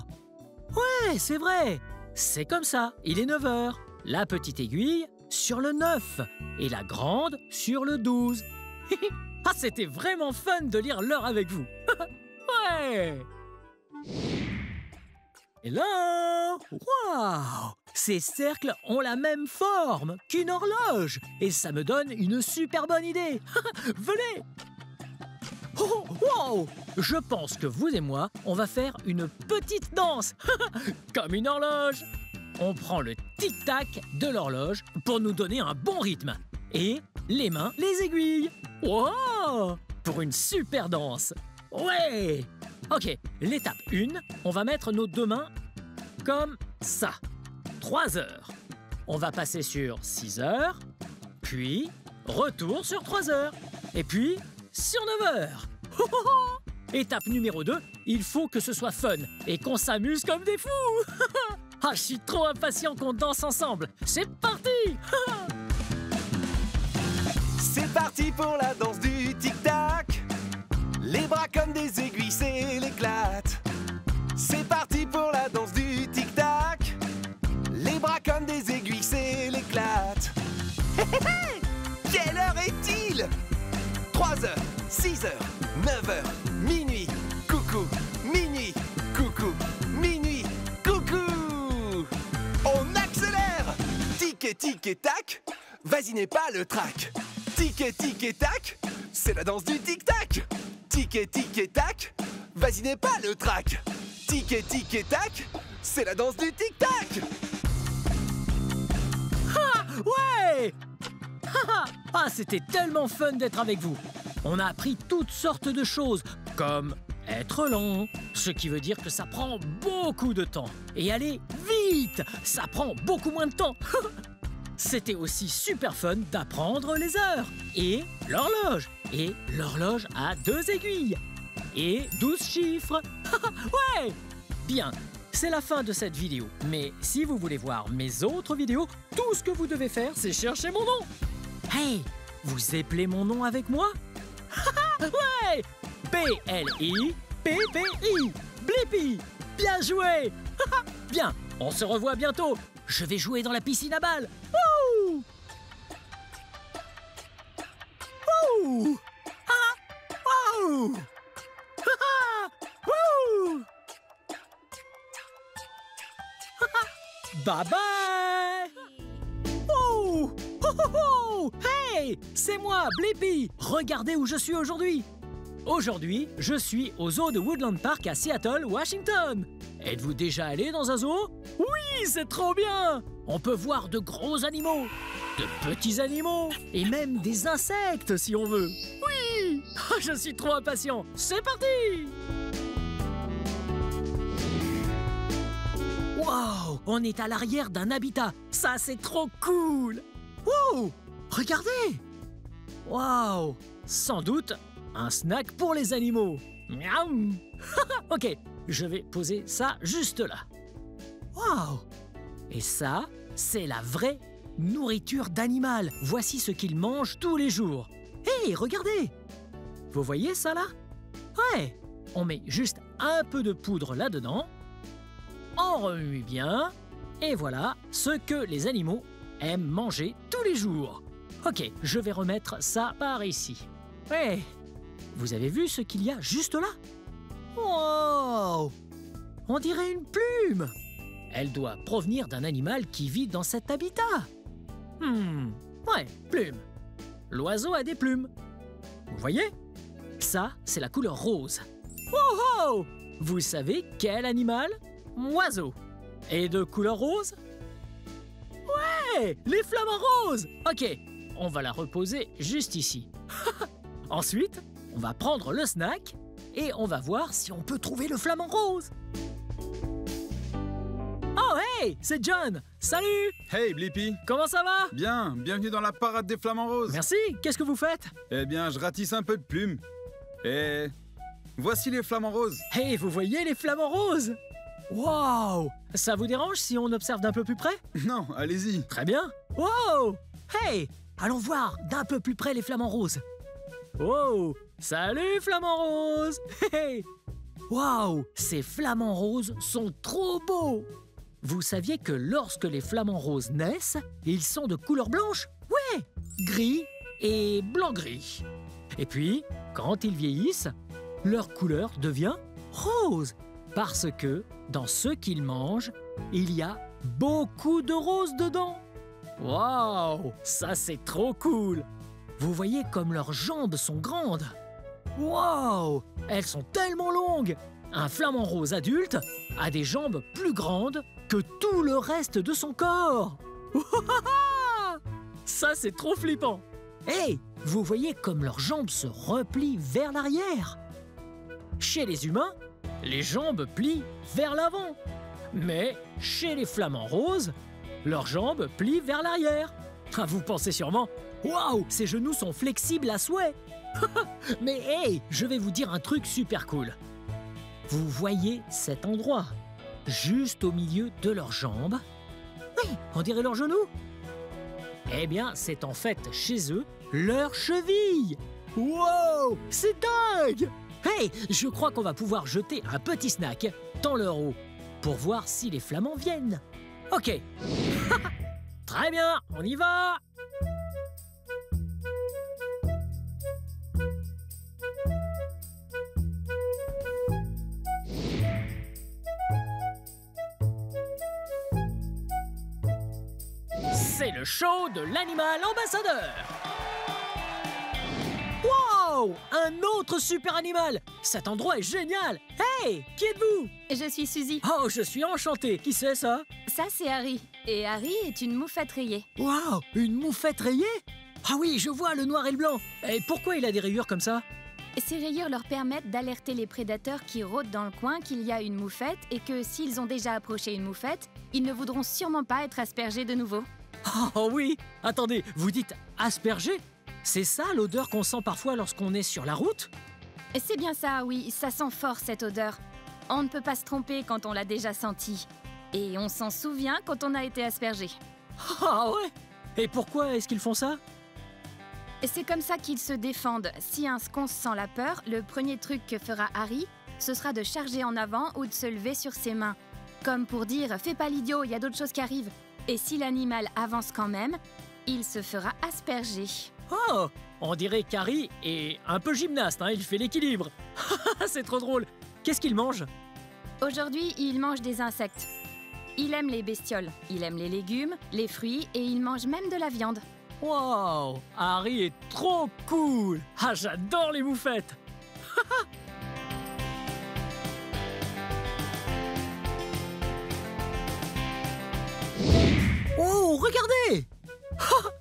Ouais, c'est vrai! C'est comme ça, il est 9 heures. La petite aiguille sur le 9 et la grande sur le 12. Ah, c'était vraiment fun de lire l'heure avec vous. Ouais! Hello! Waouh! Ces cercles ont la même forme qu'une horloge et ça me donne une super bonne idée. Venez! Oh, wow! Je pense que vous et moi, on va faire une petite danse, comme une horloge. On prend le tic-tac de l'horloge pour nous donner un bon rythme. Et les mains, les aiguilles. Wow! Pour une super danse. Ouais! Ok, l'étape 1, on va mettre nos 2 mains comme ça. 3 heures. On va passer sur 6 heures, puis retour sur 3 heures. Et puis sur 9 heures. Étape numéro 2, il faut que ce soit fun et qu'on s'amuse comme des fous. Ah, je suis trop impatient qu'on danse ensemble. C'est parti! C'est parti pour la danse du tic-tac. Les bras comme des aiguilles, c'est l'éclate. C'est parti pour la danse du tic-tac. Les bras comme des aiguilles, c'est l'éclate. Quelle heure est-il? 3 heures, 6 heures, 9 heures, minuit, coucou, minuit, coucou, minuit, coucou. On accélère. Tic et tic et tac, vas-y n'est pas le trac. Tic et tac, c'est la danse du tic-tac. Tic et tac, vas-y n'est pas le trac. Tic et tac, c'est la danse du tic-tac. Ah, ouais! Ah, c'était tellement fun d'être avec vous. On a appris toutes sortes de choses, comme être lent, ce qui veut dire que ça prend beaucoup de temps. Et aller vite, ça prend beaucoup moins de temps. C'était aussi super fun d'apprendre les heures. Et l'horloge. Et l'horloge a 2 aiguilles. Et 12 chiffres. Ouais! Bien, c'est la fin de cette vidéo. Mais si vous voulez voir mes autres vidéos, tout ce que vous devez faire, c'est chercher mon nom. Hey, vous appelez mon nom avec moi? Ouais! B-L-I-P-P-I. Blippi. Bien joué. Bien, on se revoit bientôt. Je vais jouer dans la piscine à balles. Wouh! Wouh! Wouh! Wouh! Bye bye! Oh! Oh, oh, oh! Hey! C'est moi, Blippi! Regardez où je suis aujourd'hui! Aujourd'hui, je suis au zoo de Woodland Park à Seattle, Washington. Êtes-vous déjà allé dans un zoo? Oui, c'est trop bien! On peut voir de gros animaux, de petits animaux et même des insectes si on veut. Oui! Oh, je suis trop impatient. C'est parti! Wow! On est à l'arrière d'un habitat. Ça, c'est trop cool! Wow! Regardez! Wow! Sans doute un snack pour les animaux. Miaou! Ok, je vais poser ça juste là. Waouh! Et ça, c'est la vraie nourriture d'animal. Voici ce qu'il mange tous les jours. Hé, regardez! Vous voyez ça là? Ouais! On met juste un peu de poudre là-dedans. On remue bien. Et voilà ce que les animaux aiment manger tous les jours. Ok, je vais remettre ça par ici. Ouais! Vous avez vu ce qu'il y a juste là? Wow! On dirait une plume! Elle doit provenir d'un animal qui vit dans cet habitat. Ouais, plume. L'oiseau a des plumes. Vous voyez? Ça, c'est la couleur rose. Wow! Vous savez quel animal? Oiseau. Et de couleur rose? Ouais! Les flamants roses! Ok, on va la reposer juste ici. Ensuite, on va prendre le snack et on va voir si on peut trouver le flamant rose. Oh hey, c'est John. Salut. Hey Blippi. Comment ça va? Bien, bienvenue dans la parade des flamants roses. Merci, qu'est-ce que vous faites? Eh bien, je ratisse un peu de plumes. Et voici les flamants roses. Hey, vous voyez les flamants roses? Wow! Ça vous dérange si on observe d'un peu plus près? Non, allez-y. Très bien. Wow! Hey, allons voir d'un peu plus près les flamants roses. Wow! Salut flamants roses! Hey! Wow! Ces flamants roses sont trop beaux! Vous saviez que lorsque les flamants roses naissent, ils sont de couleur blanche? Ouais! Gris et blanc-gris. Et puis, quand ils vieillissent, leur couleur devient rose. Parce que, dans ce qu'ils mangent, il y a beaucoup de roses dedans. Waouh! Ça, c'est trop cool! Vous voyez comme leurs jambes sont grandes. Waouh! Elles sont tellement longues! Un flamant rose adulte a des jambes plus grandes que tout le reste de son corps. Ça, c'est trop flippant. Hey, vous voyez comme leurs jambes se replient vers l'arrière. Chez les humains, les jambes plient vers l'avant. Mais chez les flamants roses, leurs jambes plient vers l'arrière. Vous pensez sûrement, waouh, ces genoux sont flexibles à souhait. Mais hey, je vais vous dire un truc super cool. Vous voyez cet endroit, juste au milieu de leurs jambes? Oui, on dirait leurs genoux. Eh bien, c'est en fait chez eux leur cheville. Wow, c'est dingue! Hey, je crois qu'on va pouvoir jeter un petit snack dans leur eau pour voir si les flamands viennent. Ok. Très bien, on y va. C'est le show de l'animal ambassadeur. Wow! Un autre super animal! Cet endroit est génial! Hey! Qui êtes-vous? Je suis Suzy. Oh, je suis enchanté! Qui c'est ça? Ça, c'est Harry. Et Harry est une moufette rayée. Wow! Une moufette rayée? Ah oui, je vois le noir et le blanc. Et pourquoi il a des rayures comme ça? Ces rayures leur permettent d'alerter les prédateurs qui rôdent dans le coin qu'il y a une moufette et que s'ils ont déjà approché une moufette, ils ne voudront sûrement pas être aspergés de nouveau. Oh oui! Attendez, vous dites asperger? C'est ça l'odeur qu'on sent parfois lorsqu'on est sur la route? C'est bien ça, oui, ça sent fort cette odeur. On ne peut pas se tromper quand on l'a déjà senti. Et on s'en souvient quand on a été aspergé. Ah ouais? Et pourquoi est-ce qu'ils font ça? C'est comme ça qu'ils se défendent. Si un sconce sent la peur, le premier truc que fera Harry, ce sera de charger en avant ou de se lever sur ses mains. Comme pour dire « fais pas l'idiot, il y a d'autres choses qui arrivent ». Et si l'animal avance quand même, il se fera asperger. Oh! On dirait qu'Harry est un peu gymnaste, hein, il fait l'équilibre. C'est trop drôle. Qu'est-ce qu'il mange? Aujourd'hui, il mange des insectes. Il aime les bestioles, il aime les légumes, les fruits et il mange même de la viande. Wow! Harry est trop cool! Ah, j'adore les moufettes! Oh, regardez!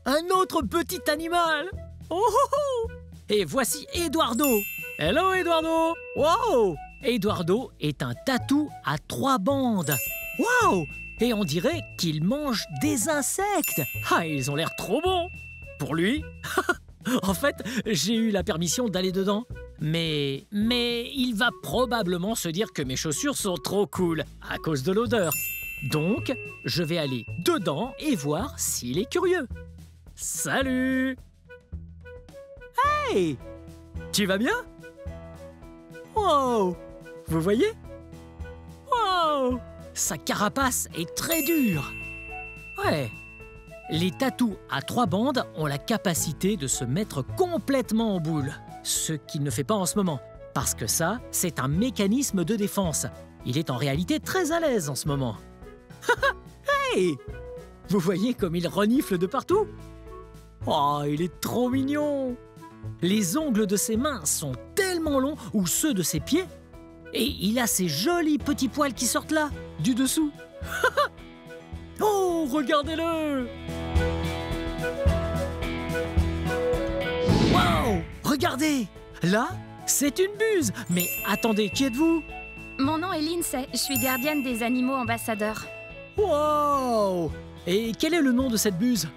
Un autre petit animal! Oh, oh, oh! Et voici Eduardo! Hello, Eduardo! Wow! Eduardo est un tatou à 3 bandes. Wow! Et on dirait qu'il mange des insectes. Ah, ils ont l'air trop bons. Pour lui. En fait, j'ai eu la permission d'aller dedans. Mais il va probablement se dire que mes chaussures sont trop cool à cause de l'odeur. Donc, je vais aller dedans et voir s'il est curieux. Salut! Hey! Tu vas bien? Wow! Vous voyez? Wow! Sa carapace est très dure. Ouais. Les tatous à 3 bandes ont la capacité de se mettre complètement en boule. Ce qu'il ne fait pas en ce moment. Parce que ça, c'est un mécanisme de défense. Il est en réalité très à l'aise en ce moment. Hey! Vous voyez comme il renifle de partout? Oh, il est trop mignon! Les ongles de ses mains sont tellement longs, ou ceux de ses pieds. Et il a ces jolis petits poils qui sortent là, du dessous. Oh, regardez-le! Wow! Regardez! Là, c'est une buse. Mais attendez, qui êtes-vous? Mon nom est Lindsay, je suis gardienne des animaux ambassadeurs. Wow! Et quel est le nom de cette buse?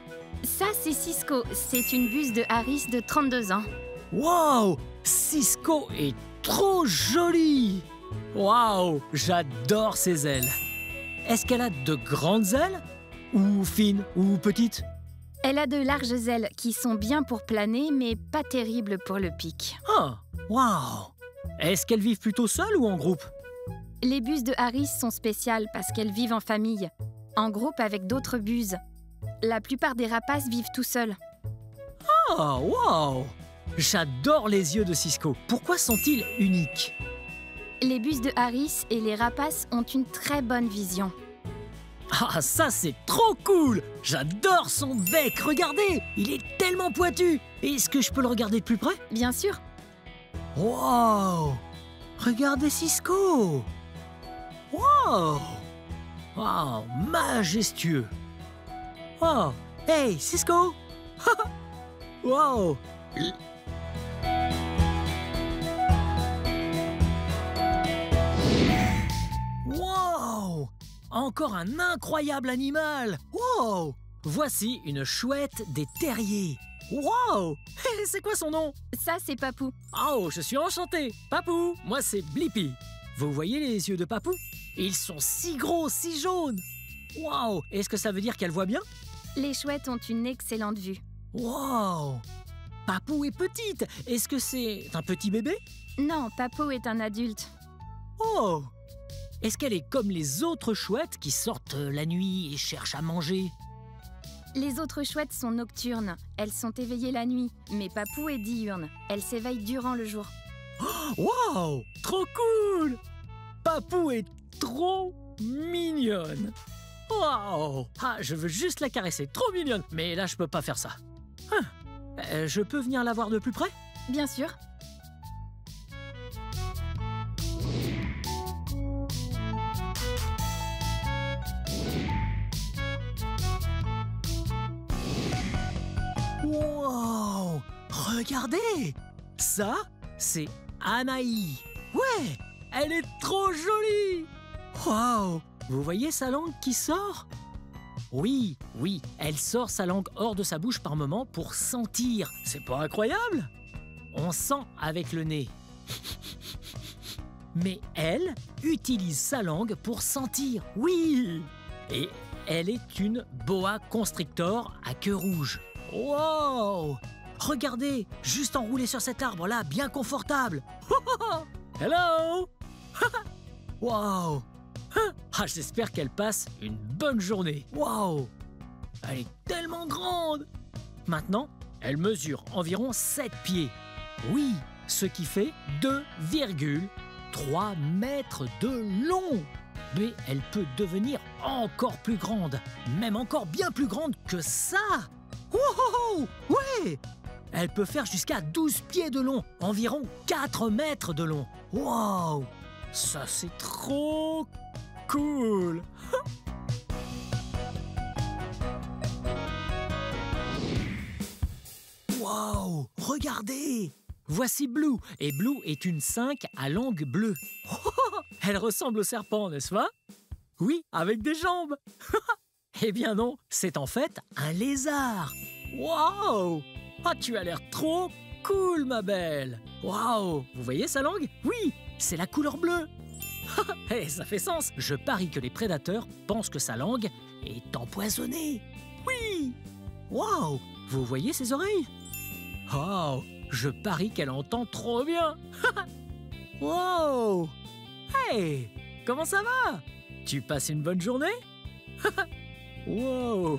Ça, c'est Cisco. C'est une buse de Harris de 32 ans. Wow! Cisco est trop jolie! Wow! J'adore ses ailes. Est-ce qu'elle a de grandes ailes? Ou fines? Ou petites? Elle a de larges ailes qui sont bien pour planer, mais pas terribles pour le pic. Ah! Wow! Est-ce qu'elles vivent plutôt seules ou en groupe? Les buses de Harris sont spéciales parce qu'elles vivent en famille, en groupe avec d'autres buses. La plupart des rapaces vivent tout seuls. Ah! Wow! J'adore les yeux de Cisco. Pourquoi sont-ils uniques? Les buses de Harris et les rapaces ont une très bonne vision. Ah, ça c'est trop cool! J'adore son bec, regardez! Il est tellement pointu! Est-ce que je peux le regarder de plus près? Bien sûr. Wow! Regardez Cisco! Wow! Wow! Majestueux! Wow! Hey, Cisco! Wow! Wow! Encore un incroyable animal! Wow! Voici une chouette des terriers. Wow! C'est quoi son nom? Ça, c'est Papou. Oh, je suis enchanté! Papou, moi c'est Blippi. Vous voyez les yeux de Papou? Ils sont si gros, si jaunes! Wow! Est-ce que ça veut dire qu'elle voit bien? Les chouettes ont une excellente vue. Wow! Papou est petite! Est-ce que c'est un petit bébé? Non, Papou est un adulte. Oh! Est-ce qu'elle est comme les autres chouettes qui sortent la nuit et cherchent à manger? Les autres chouettes sont nocturnes. Elles sont éveillées la nuit. Mais Papou est diurne. Elle s'éveille durant le jour. Wow! Trop cool! Papou est trop mignonne. Wow! Ah, je veux juste la caresser. Trop mignonne. Mais là, je peux pas faire ça. Je peux venir la voir de plus près? Bien sûr. Wow! Regardez! Ça, c'est Anaï. Ouais! Elle est trop jolie! Wow! Vous voyez sa langue qui sort? Oui, elle sort sa langue hors de sa bouche par moment pour sentir. C'est pas incroyable? On sent avec le nez. Mais elle utilise sa langue pour sentir. Oui! Et elle est une boa constrictor à queue rouge. Wow! Regardez, juste enroulée sur cet arbre-là, bien confortable. Hello! Wow! Ah, j'espère qu'elle passe une bonne journée. Wow! Elle est tellement grande! Maintenant, elle mesure environ 7 pieds. Oui, ce qui fait 2,3 mètres de long. Mais elle peut devenir encore plus grande, même encore bien plus grande que ça. Wow! Ouais! Elle peut faire jusqu'à 12 pieds de long, environ 4 mètres de long. Wow! Ça, c'est trop cool! Wow! Regardez! Voici Blue, et Blue est une 5 à langue bleue. Elle ressemble au serpent, n'est-ce pas? Oui, avec des jambes. Eh bien non, c'est en fait un lézard. Wow! Ah, tu as l'air trop cool, ma belle. Waouh, vous voyez sa langue? Oui, c'est la couleur bleue. Hey, ça fait sens. Je parie que les prédateurs pensent que sa langue est empoisonnée. Oui. Waouh, vous voyez ses oreilles? Oh, je parie qu'elle entend trop bien. Wow. Hey, comment ça va? Tu passes une bonne journée? Wow.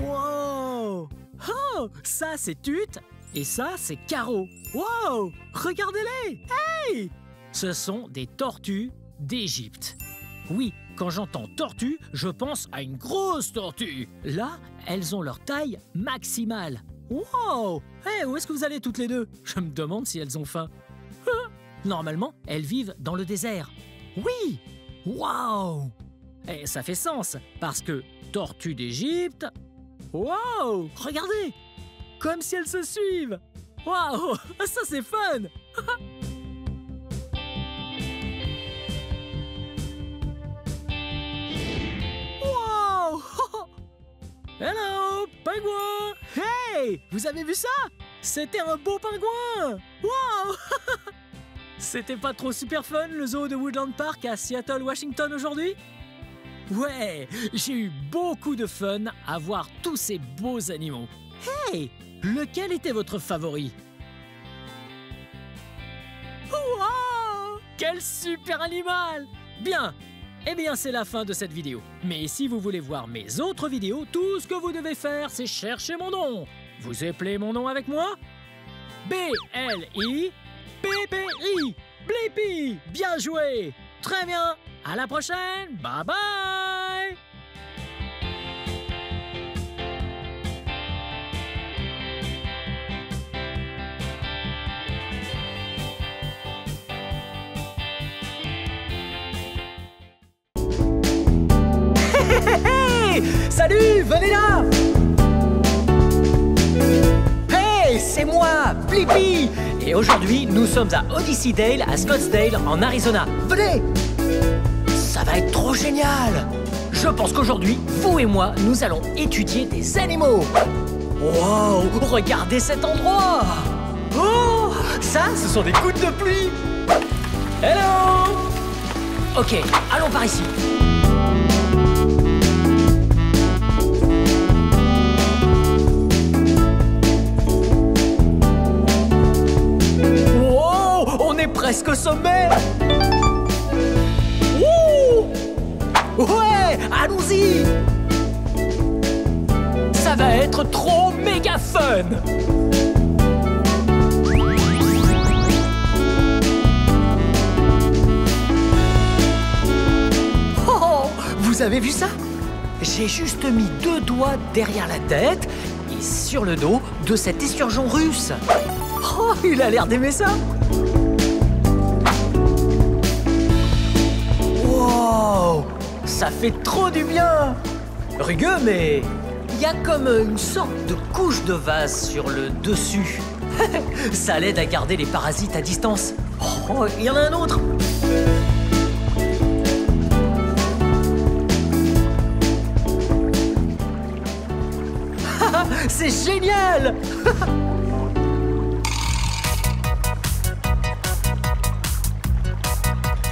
Wow. Oh, ça c'est Tut et ça c'est Caro. Wow, regardez-les. Hey, ce sont des tortues d'Égypte. Oui, quand j'entends tortue, je pense à une grosse tortue. Là, elles ont leur taille maximale. Wow. Hey, où est-ce que vous allez toutes les deux? Je me demande si elles ont faim. Normalement, elles vivent dans le désert. Oui. Wow. Et ça fait sens, parce que tortue d'Égypte... Wow. Regardez. Comme si elles se suivent. Wow. Ça, c'est fun. Wow. Hello, pingouin. Hey, vous avez vu ça? C'était un beau pingouin. Wow. C'était pas trop super fun, le zoo de Woodland Park à Seattle, Washington aujourd'hui? Ouais, j'ai eu beaucoup de fun à voir tous ces beaux animaux. Hey, lequel était votre favori? Wow, quel super animal! Bien, eh bien c'est la fin de cette vidéo. Mais si vous voulez voir mes autres vidéos, tout ce que vous devez faire, c'est chercher mon nom. Vous appelez mon nom avec moi? B-L-I Blippi! Blippi! Bien joué! Très bien! À la prochaine! Bye bye! Hey! Salut! Venez là! Hey! C'est moi! Blippi! Et aujourd'hui, nous sommes à Odyssey Dale, à Scottsdale, en Arizona. Venez! Ça va être trop génial! Je pense qu'aujourd'hui, vous et moi, nous allons étudier des animaux. Wow! Regardez cet endroit! Oh! Ça, ce sont des gouttes de pluie! Hello! Ok, allons par ici. Presque au sommet. Ouh! Ouais, allons-y. Ça va être trop méga fun. Oh, vous avez vu ça? J'ai juste mis 2 doigts derrière la tête et sur le dos de cet esturgeon russe. Oh, il a l'air d'aimer ça. Wow, ça fait trop du bien. Rugueux, mais il y a comme une sorte de couche de vase sur le dessus. Ça l'aide à garder les parasites à distance. Oh, il y en a un autre. C'est génial.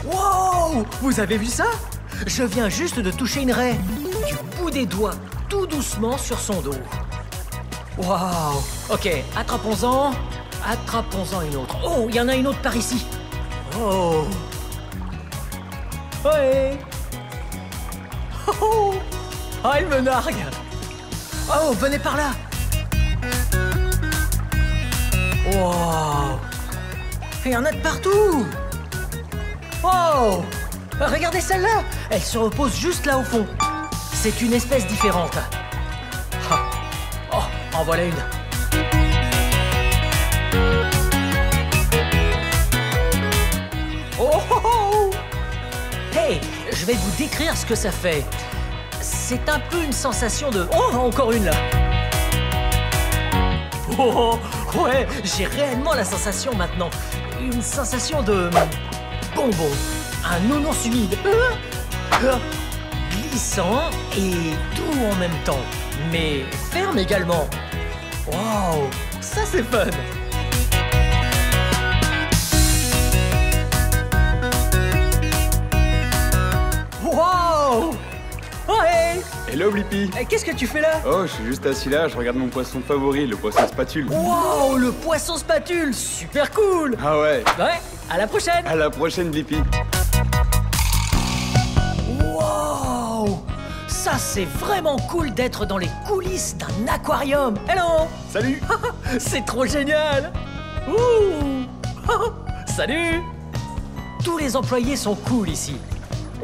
Wow, vous avez vu ça? Je viens juste de toucher une raie. Du bout des doigts, tout doucement sur son dos. Waouh. Ok, attrapons-en. Attrapons-en une autre. Oh, il y en a une autre par ici. Oh. Ouais. Oh. Oh, elle me nargue. Oh, venez par là. Wow. Il y en a de partout. Oh. Regardez celle-là. Elle se repose juste là au fond. C'est une espèce différente. Oh, en voilà une. Oh, oh, oh. Hey, je vais vous décrire ce que ça fait. C'est un peu une sensation de... Oh, encore une là. Oh, ouais, j'ai réellement la sensation maintenant. Une sensation de... bonbon. Un nounours humide. Glissant et doux en même temps. mais ferme également. Wow, ça c'est fun. Wow! Oh hey! Hello Blippi. Qu'est-ce que tu fais là? Oh, je suis juste assis là, je regarde mon poisson favori, le poisson spatule. Wow, le poisson spatule, super cool! Ah ouais. Ouais, à la prochaine! À la prochaine Blippi. Wow! Ça c'est vraiment cool d'être dans les coulisses d'un aquarium! Hello! Salut. C'est trop génial! Ouh! Salut! Tous les employés sont cool ici.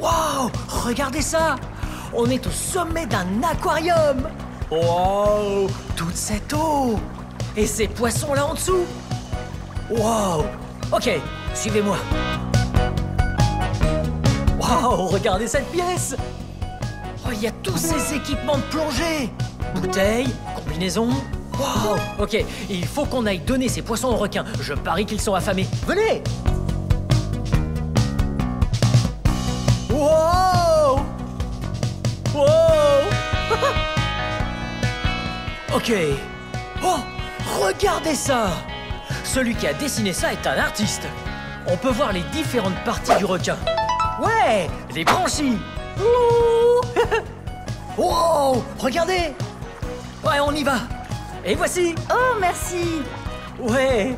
Wow! Regardez ça! On est au sommet d'un aquarium! Wow! Toute cette eau! Et ces poissons là en dessous! Wow! Ok, suivez-moi. Wow! Regardez cette pièce! Oh, il y a tous ces équipements de plongée! Bouteilles, combinaisons... Wow! Ok, il faut qu'on aille donner ces poissons aux requins. Je parie qu'ils sont affamés. Venez! Wow! Wow! Ok. Oh! Regardez ça! Celui qui a dessiné ça est un artiste. On peut voir les différentes parties du requin. Ouais! Les branchies! Ouh! Wow! Regardez! Ouais, on y va! Et voici! Oh, merci. Ouais!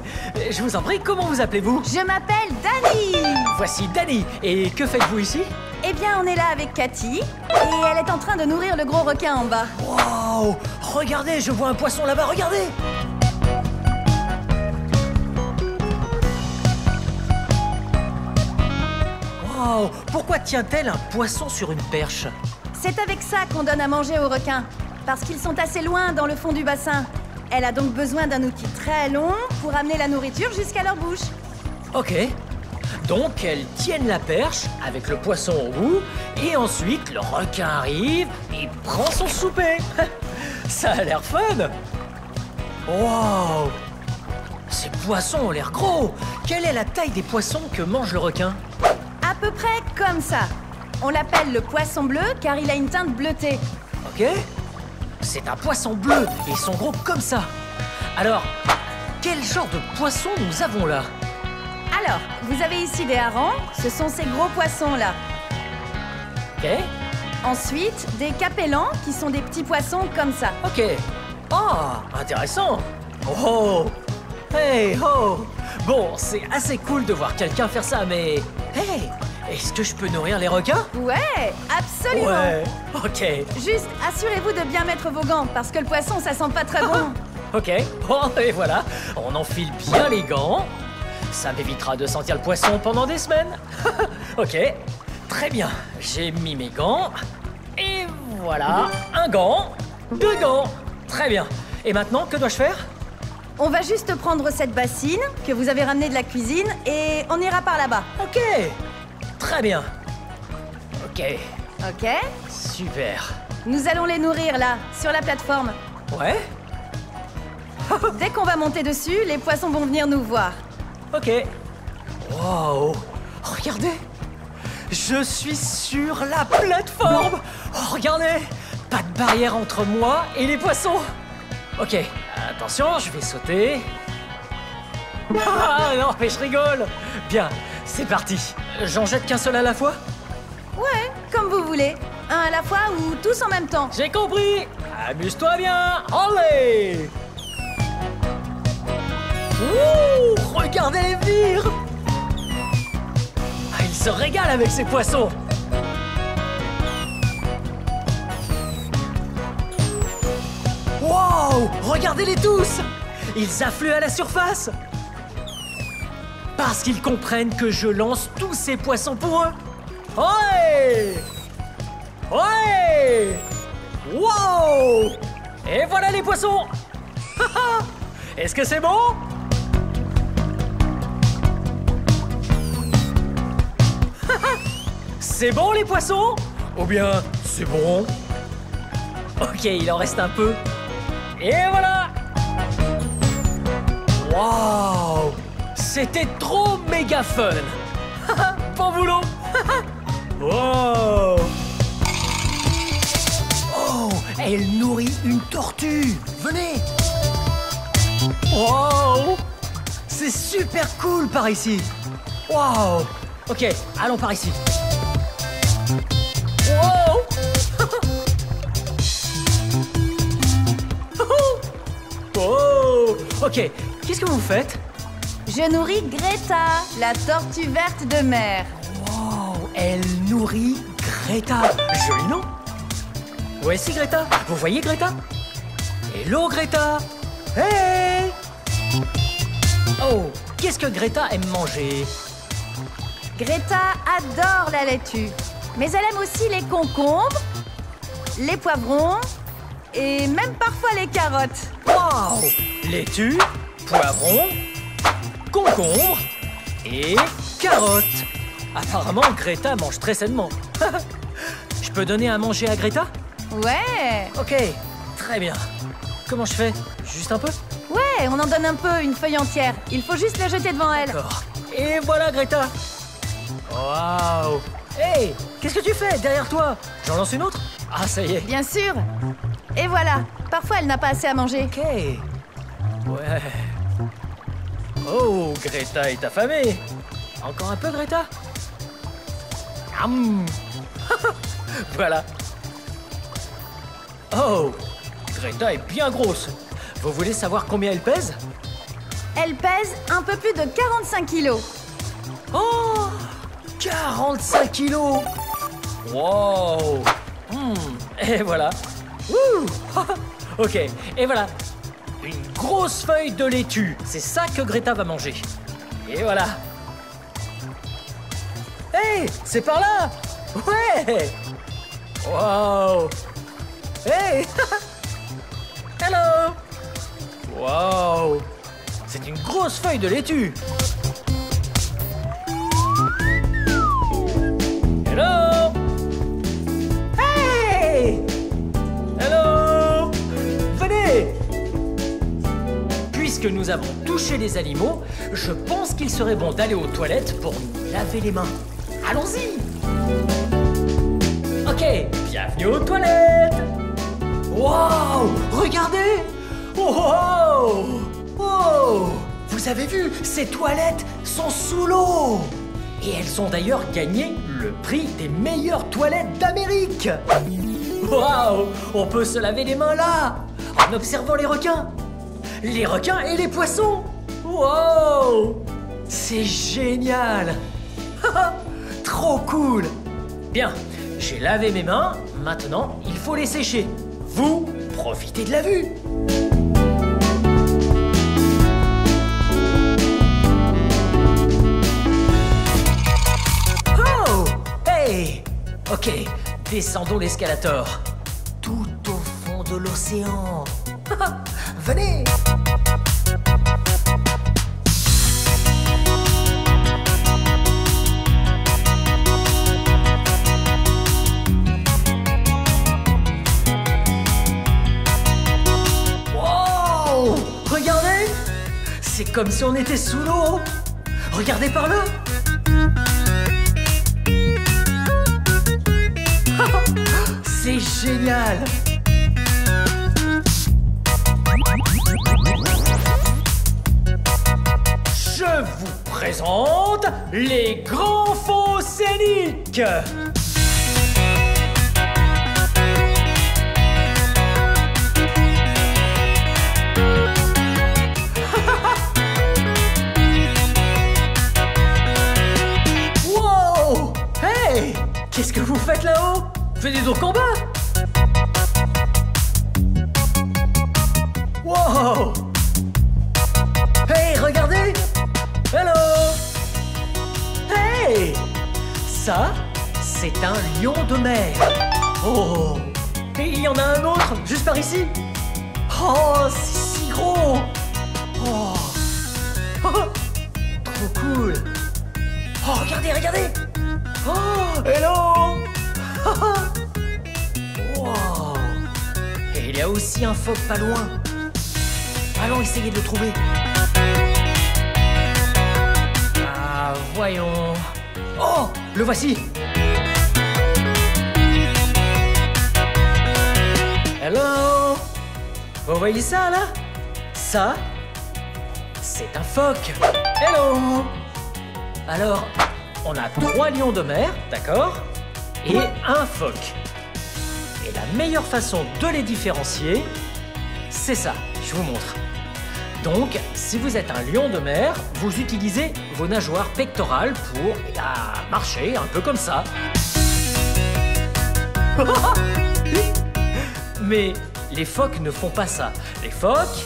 Je vous en prie, comment vous appelez-vous? Je m'appelle Dani. Voici Dani. Et que faites-vous ici? Eh bien, on est là avec Cathy et elle est en train de nourrir le gros requin en bas. Wow! Regardez, je vois un poisson là-bas, regardez! Wow! Pourquoi tient-elle un poisson sur une perche? C'est avec ça qu'on donne à manger aux requins, parce qu'ils sont assez loin dans le fond du bassin. Elle a donc besoin d'un outil très long pour amener la nourriture jusqu'à leur bouche. Ok. Donc, elles tiennent la perche avec le poisson au bout, et ensuite, le requin arrive et prend son souper. Ça a l'air fun! Wow! Ces poissons ont l'air gros! Quelle est la taille des poissons que mange le requin? À peu près comme ça. On l'appelle le poisson bleu car il a une teinte bleutée. Ok? C'est un poisson bleu et ils sont gros comme ça. Alors, quel genre de poisson nous avons là? Alors, vous avez ici des harengs, ce sont ces gros poissons-là. Ok? Ensuite, des capellans, qui sont des petits poissons comme ça. Ok. Oh, intéressant. Oh! Hey, oh! Bon, c'est assez cool de voir quelqu'un faire ça, mais... Hey! Est-ce que je peux nourrir les requins? Ouais, absolument. Ouais, ok. Juste, assurez-vous de bien mettre vos gants, parce que le poisson, ça sent pas très bon. Ok, bon, et voilà. On enfile bien les gants. Ça m'évitera de sentir le poisson pendant des semaines. Ok, très bien. J'ai mis mes gants. Et voilà, un gant, 2 gants. Très bien. Et maintenant, que dois-je faire? On va juste prendre cette bassine que vous avez ramenée de la cuisine et on ira par là-bas. Ok, très bien. Ok, Ok? super. Nous allons les nourrir là, sur la plateforme. Ouais, Dès qu'on va monter dessus, les poissons vont venir nous voir. ok. Wow, regardez. Je suis sur la plateforme. Oh, regardez, pas de barrière entre moi et les poissons. Ok, attention, je vais sauter. Ah non, mais je rigole. Bien, c'est parti. J'en jette qu'un seul à la fois? Ouais, comme vous voulez. Un à la fois ou tous en même temps. J'ai compris. Amuse-toi bien. Allez. Ouh, regardez les vires. Ah, il se régale avec ces poissons. Wow, regardez-les tous. Ils affluent à la surface. Parce qu'ils comprennent que je lance tous ces poissons pour eux. Ouais. Ouais. Wow. Et voilà les poissons. Est-ce que c'est bon? C'est bon les poissons? Ou bien c'est bon? Ok, il en reste un peu. Et voilà! Waouh! C'était trop méga fun! Bon boulot! Wow! Oh! Elle nous nourrit une tortue. Venez. Wow! C'est super cool par ici. Wow! Ok, allons par ici. Wow! Oh! Ok, qu'est-ce que vous faites? Je nourris Greta, la tortue verte de mer. Wow! Elle nourrit Greta. Joli nom. Voici Greta. Vous voyez Greta? Hello Greta. Hey! Oh, qu'est-ce que Greta aime manger? Greta adore la laitue, mais elle aime aussi les concombres, les poivrons et même parfois les carottes. Wow! Laitue, poivron, concombre et carottes. Apparemment, Greta mange très sainement. Je peux donner à manger à Greta? Ouais. Ok, très bien. Comment je fais? Juste un peu? Ouais, on en donne un peu, une feuille entière. Il faut juste la jeter devant elle. D'accord. Et voilà Greta. Waouh! Hey! Qu'est-ce que tu fais derrière toi? J'en lance une autre? Ah, ça y est. Bien sûr. Et voilà. Parfois, elle n'a pas assez à manger. Ok. Ouais. Oh, Greta est affamée. Encore un peu, Greta? Voilà. Oh, Greta est bien grosse. Vous voulez savoir combien elle pèse? Elle pèse un peu plus de 45 kilos. Oh, 45 kilos. Wow. Et voilà. Wouh. Ok, et voilà. Une grosse feuille de laitue. C'est ça que Greta va manger. Et voilà. Hey, c'est par là. Ouais. Wow. Hey. Hello. Wow. C'est une grosse feuille de laitue. Hello. Hey. Hello. Venez. Puisque nous avons touché les animaux, je pense qu'il serait bon d'aller aux toilettes pour nous laver les mains. Allons-y. Ok, bienvenue aux toilettes. Wow, regardez. Wow. Wow. Vous avez vu, ces toilettes sont sous l'eau. Et elles ont d'ailleurs gagné le prix des meilleures toilettes d'Amérique. Waouh, on peut se laver les mains là, en observant les requins et les poissons. Wow, c'est génial. Trop cool. Bien, j'ai lavé mes mains, maintenant il faut les sécher. Vous, profitez de la vue. Oh, hey. Ok, descendons l'escalator. Tout au fond de l'océan. Venez. Wow, regardez. C'est comme si on était sous l'eau. Regardez par là. C'est génial. Je vous présente les grands fonds scéniques. Wow! Hey! Qu'est-ce que vous faites là-haut? Venez donc en bas. Wow! Hey, regardez! Hello! Hey! Ça, c'est un lion de mer. Oh! Et il y en a un autre, juste par ici. Oh, c'est si gros! Oh! Trop cool! Oh, regardez, regardez! Oh, hello! Wow! Et il y a aussi un phoque pas loin. Allons essayer de le trouver. Ah, voyons. Oh, le voici. Hello. Vous voyez ça, là? Ça, c'est un phoque. Hello! Alors, on a 3 lions de mer, d'accord? Et un phoque. Et la meilleure façon de les différencier, c'est ça. Je vous montre. Donc, si vous êtes un lion de mer, vous utilisez vos nageoires pectorales pour marcher un peu comme ça. Mais les phoques ne font pas ça. Les phoques...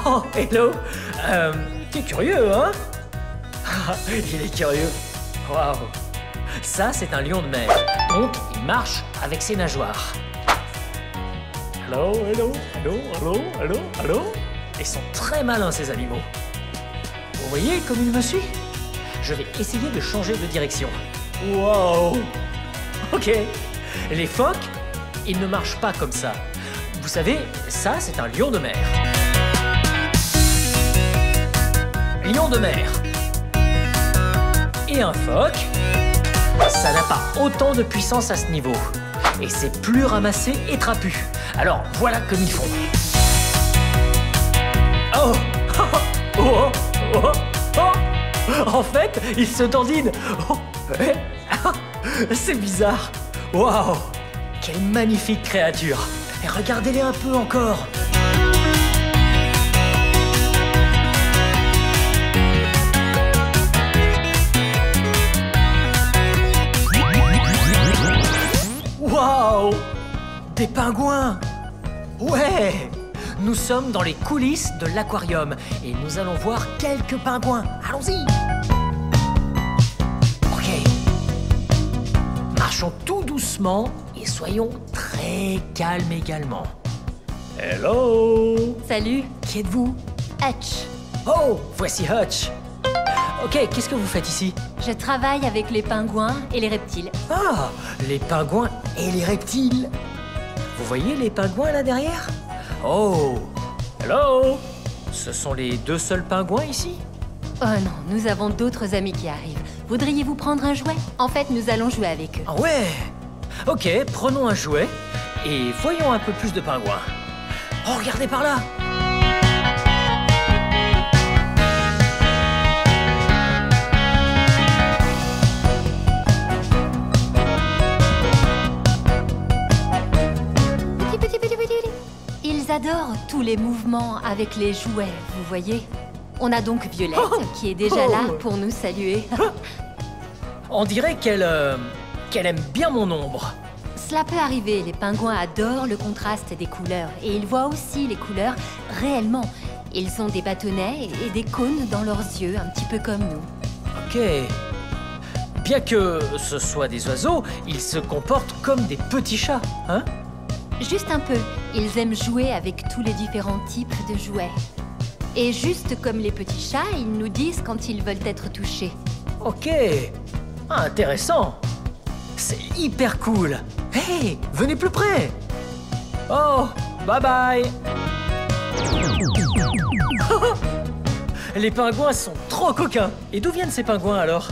Oh, hello! T'es curieux, hein? Il est curieux. Waouh! Ça, c'est un lion de mer. Donc, il marche avec ses nageoires. Hello, hello, hello, hello, hello, hello. Ils sont très malins, ces animaux. Vous voyez comme il me suit? Je vais essayer de changer de direction. Wow! Ok. Les phoques, ils ne marchent pas comme ça. Vous savez, ça, c'est un lion de mer. Lion de mer. Et un phoque, ça n'a pas autant de puissance à ce niveau. Et c'est plus ramassé et trapu. Alors, voilà comme ils font. Oh! Oh! Oh! Oh! Oh! En fait, ils se dandinent. Oh! C'est bizarre. Waouh! Quelle magnifique créature. Et regardez-les un peu encore. Waouh! Des pingouins! Ouais! Nous sommes dans les coulisses de l'aquarium et nous allons voir quelques pingouins. Allons-y! Ok. Marchons tout doucement et soyons très calmes également. Hello! Salut, Qui êtes-vous? Hutch. Oh, voici Hutch. Ok, qu'est-ce que vous faites ici? Je travaille avec les pingouins et les reptiles. Ah, les pingouins et les reptiles. Vous voyez les pingouins là derrière? Oh, hello! Ce sont les 2 seuls pingouins ici? Oh non, nous avons d'autres amis qui arrivent. Voudriez-vous prendre un jouet? En fait, nous allons jouer avec eux. Ah ouais! Ok, prenons un jouet et voyons un peu plus de pingouins. Oh, regardez par là! Ils adorent tous les mouvements avec les jouets, vous voyez? On a donc Violette qui est déjà là pour nous saluer. On dirait qu'elle aime bien mon ombre. Cela peut arriver, les pingouins adorent le contraste des couleurs et ils voient aussi les couleurs réellement. Ils ont des bâtonnets et des cônes dans leurs yeux, un petit peu comme nous. Ok. Bien que ce soit des oiseaux, ils se comportent comme des petits chats, hein? Juste un peu, ils aiment jouer avec tous les différents types de jouets. Et juste comme les petits chats, ils nous disent quand ils veulent être touchés. Ok. Ah, intéressant. C'est hyper cool. Hey, venez plus près. Oh, bye bye. Les pingouins sont trop coquins. Et d'où viennent ces pingouins alors?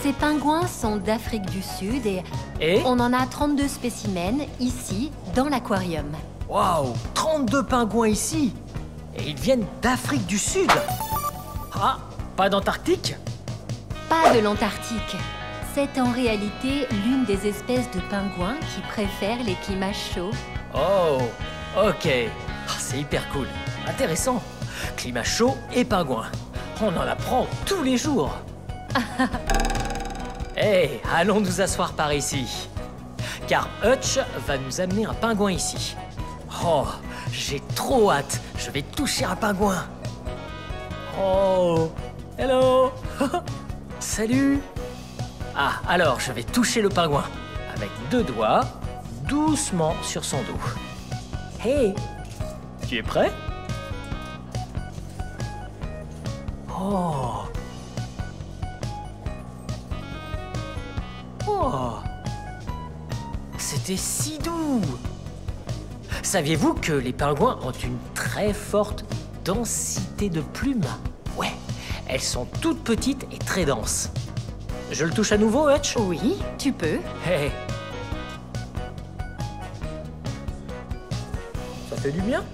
Ces pingouins sont d'Afrique du Sud et on en a 32 spécimens ici, dans l'aquarium. Waouh, 32 pingouins ici. Et ils viennent d'Afrique du Sud. Ah, pas d'Antarctique? Pas de l'Antarctique. C'est en réalité l'une des espèces de pingouins qui préfèrent les climats chauds. Oh, ok. Ah, c'est hyper cool. Intéressant. Climat chaud et pingouins. On en apprend tous les jours. Hey, allons nous asseoir par ici. Car Hutch va nous amener un pingouin ici. Oh, j'ai trop hâte. Je vais toucher un pingouin. Oh, hello. Salut. Ah, alors je vais toucher le pingouin. Avec 2 doigts, doucement sur son dos. Hey, tu es prêt? Oh. Oh. C'était si doux. Saviez-vous que les pingouins ont une très forte densité de plumes? Ouais, elles sont toutes petites et très denses. Je le touche à nouveau, Hutch? Oui, tu peux. Hey. Ça fait du bien.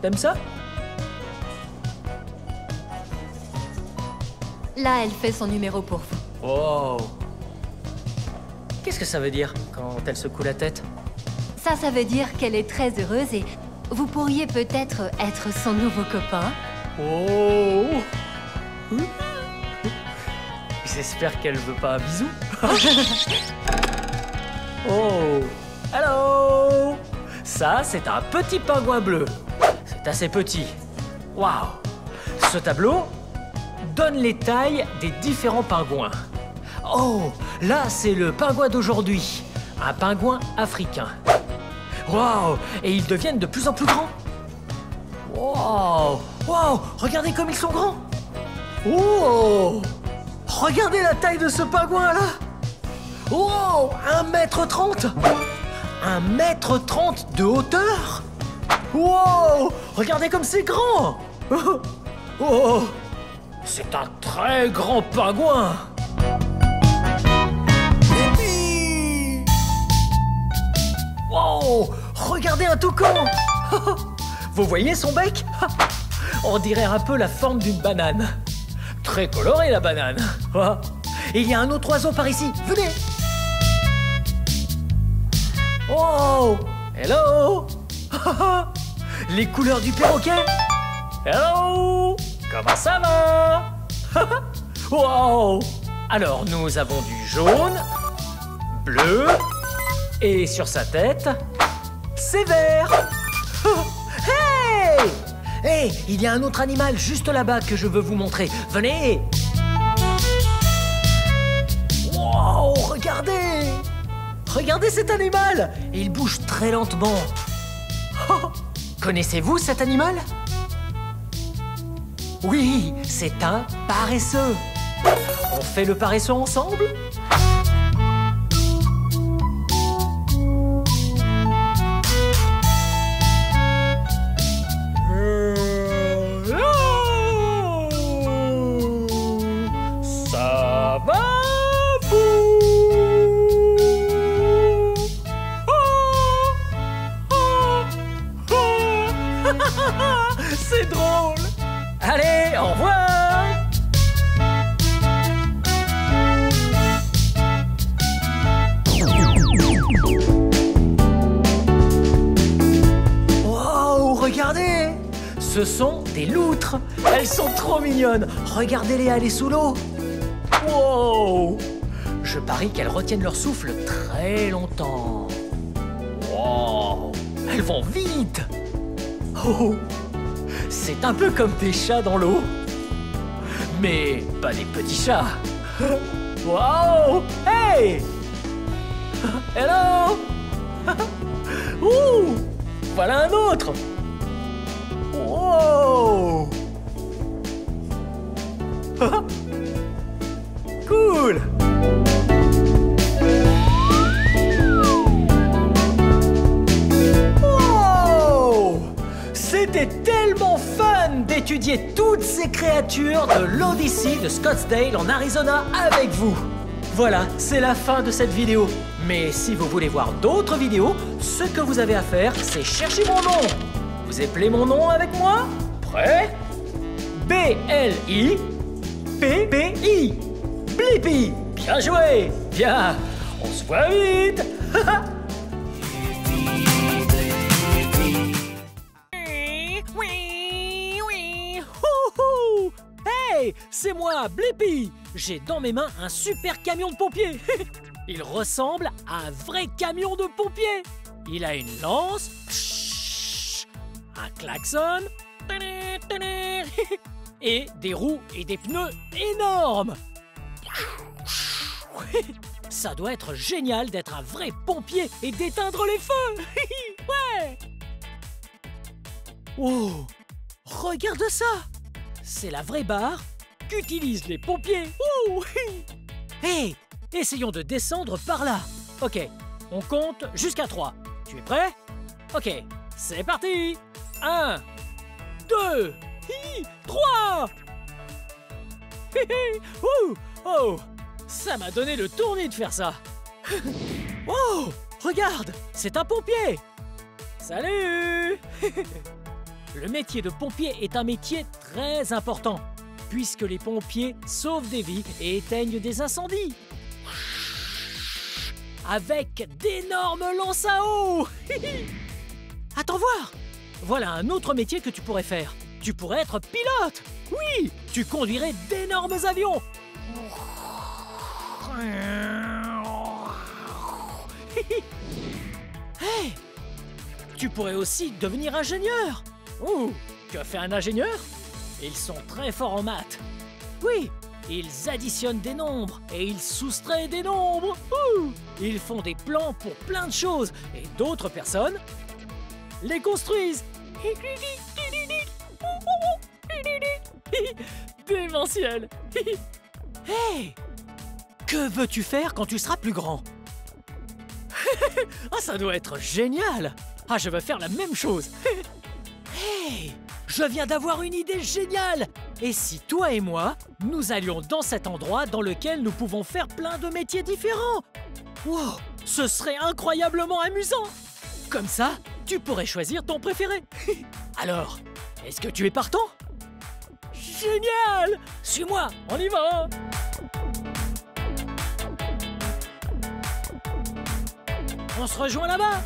T'aimes ça? Là, elle fait son numéro pour vous. Oh! Qu'est-ce que ça veut dire quand elle secoue la tête? Ça veut dire qu'elle est très heureuse et vous pourriez peut-être être son nouveau copain. Oh! J'espère qu'elle veut pas un bisou. Oh! Hello! Ça, c'est un petit pingouin bleu. C'est assez petit. Waouh! Ce tableau donne les tailles des différents pingouins. Oh! Là, c'est le pingouin d'aujourd'hui. Un pingouin africain. Waouh! Et ils deviennent de plus en plus grands. Waouh! Waouh! Regardez comme ils sont grands! Oh! Regardez la taille de ce pingouin là! Oh! 1,30 m! 1,30 m de hauteur! Wow! Regardez comme c'est grand! Oh! C'est un très grand pingouin! Wow! Regardez un toucan! Vous voyez son bec? On dirait un peu la forme d'une banane. Très colorée la banane. Il y a un autre oiseau par ici. Venez! Oh! Hello! Les couleurs du perroquet! Hello! Comment ça va? Wow! Alors nous avons du jaune, bleu, et sur sa tête, c'est vert. Hey! Hey! Il y a un autre animal juste là-bas que je veux vous montrer. Venez! Wow! Regardez! Regardez cet animal! Il bouge très lentement. Connaissez-vous cet animal? Oui, c'est un paresseux. On fait le paresseux ensemble? Ça va vous? C'est drôle. Allez, au revoir. Wow, regardez. Ce sont des loutres. Elles sont trop mignonnes. Regardez-les aller sous l'eau. Wow. Je parie qu'elles retiennent leur souffle très longtemps. Wow. Elles vont vite. Oh. C'est un peu comme des chats dans l'eau. Mais pas des petits chats. Wow! Hey! Hello! Ouh! Voilà un autre! Wow! Cool! Wow! C'était tellement fun d'étudier toutes ces créatures de l'Odyssée de Scottsdale en Arizona avec vous. Voilà, c'est la fin de cette vidéo. Mais si vous voulez voir d'autres vidéos, ce que vous avez à faire, c'est chercher mon nom. Vous appelez mon nom avec moi? Prêt? B-L-I-P-P-I. Blippi. Bien joué. Bien. On se voit vite. Hey, c'est moi, Blippi. J'ai dans mes mains un super camion de pompiers. Il ressemble à un vrai camion de pompiers. Il a une lance, un klaxon et des roues et des pneus énormes. Ça doit être génial d'être un vrai pompier et d'éteindre les feux. Ouais. Oh, regarde ça. C'est la vraie barre qu'utilisent les pompiers. Hey, essayons de descendre par là. Ok, on compte jusqu'à 3. Tu es prêt? Ok, c'est parti. 1, 2, 3. Oh, ça m'a donné le tournis de faire ça. Oh, regarde, c'est un pompier. Salut. Le métier de pompier est un métier très important, puisque les pompiers sauvent des vies et éteignent des incendies. Avec d'énormes lances à eau. Attends voir. Voilà un autre métier que tu pourrais faire. Tu pourrais être pilote. Oui, tu conduirais d'énormes avions. Hey, tu pourrais aussi devenir ingénieur. Ouh, tu as fait un ingénieur? Ils sont très forts en maths. Oui, ils additionnent des nombres et ils soustraient des nombres. Ouh, ils font des plans pour plein de choses et d'autres personnes les construisent. Démentiel. Hey, que veux-tu faire quand tu seras plus grand? Ah, ça doit être génial. Ah, je veux faire la même chose. Hey, je viens d'avoir une idée géniale. Et si toi et moi, nous allions dans cet endroit dans lequel nous pouvons faire plein de métiers différents? Wow, ce serait incroyablement amusant. Comme ça, tu pourrais choisir ton préféré. Alors, est-ce que tu es partant? Génial! Suis-moi, on y va! On se rejoint là-bas!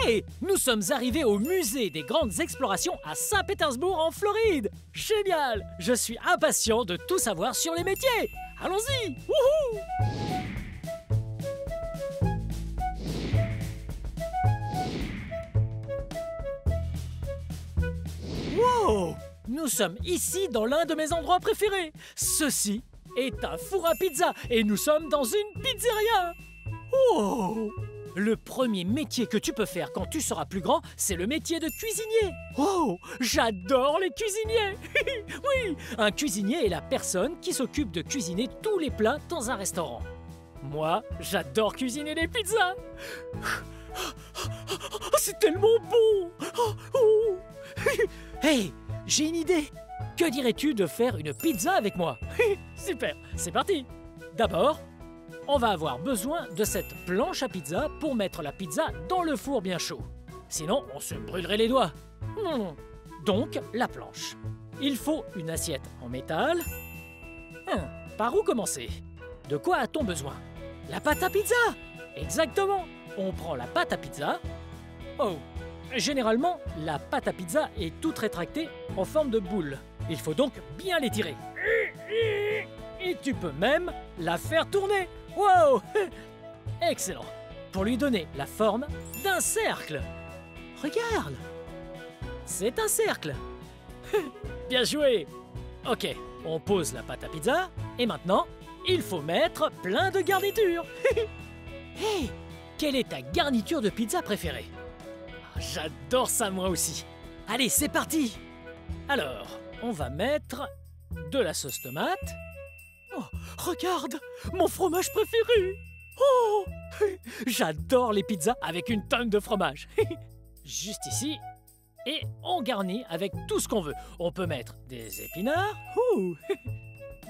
Hey! Nous sommes arrivés au musée des grandes explorations à Saint-Pétersbourg en Floride! Génial! Je suis impatient de tout savoir sur les métiers! Allons-y! Wouhou! Wow! Nous sommes ici dans l'un de mes endroits préférés. Ceci est un four à pizza et nous sommes dans une pizzeria. Oh! Le premier métier que tu peux faire quand tu seras plus grand, c'est le métier de cuisinier. Oh! J'adore les cuisiniers. Oui! Un cuisinier est la personne qui s'occupe de cuisiner tous les plats dans un restaurant. Moi, j'adore cuisiner les pizzas. C'est tellement bon! Oh! Hey, j'ai une idée. Que dirais-tu de faire une pizza avec moi? Super, c'est parti. D'abord, on va avoir besoin de cette planche à pizza pour mettre la pizza dans le four bien chaud. Sinon, on se brûlerait les doigts. Donc, la planche. Il faut une assiette en métal. Par où commencer? De quoi a-t-on besoin? La pâte à pizza! Exactement. On prend la pâte à pizza. Oh! Généralement, la pâte à pizza est toute rétractée en forme de boule. Il faut donc bien l'étirer. Et tu peux même la faire tourner. Wow! Excellent. Pour lui donner la forme d'un cercle. Regarde! C'est un cercle. Bien joué! Ok, on pose la pâte à pizza. Et maintenant, il faut mettre plein de garnitures. Hey! Quelle est ta garniture de pizza préférée? J'adore ça moi aussi. Allez, c'est parti. Alors, on va mettre de la sauce tomate. Oh, regarde, mon fromage préféré. Oh, j'adore les pizzas avec une tonne de fromage. Juste ici. Et on garnit avec tout ce qu'on veut. On peut mettre des épinards. Ouh,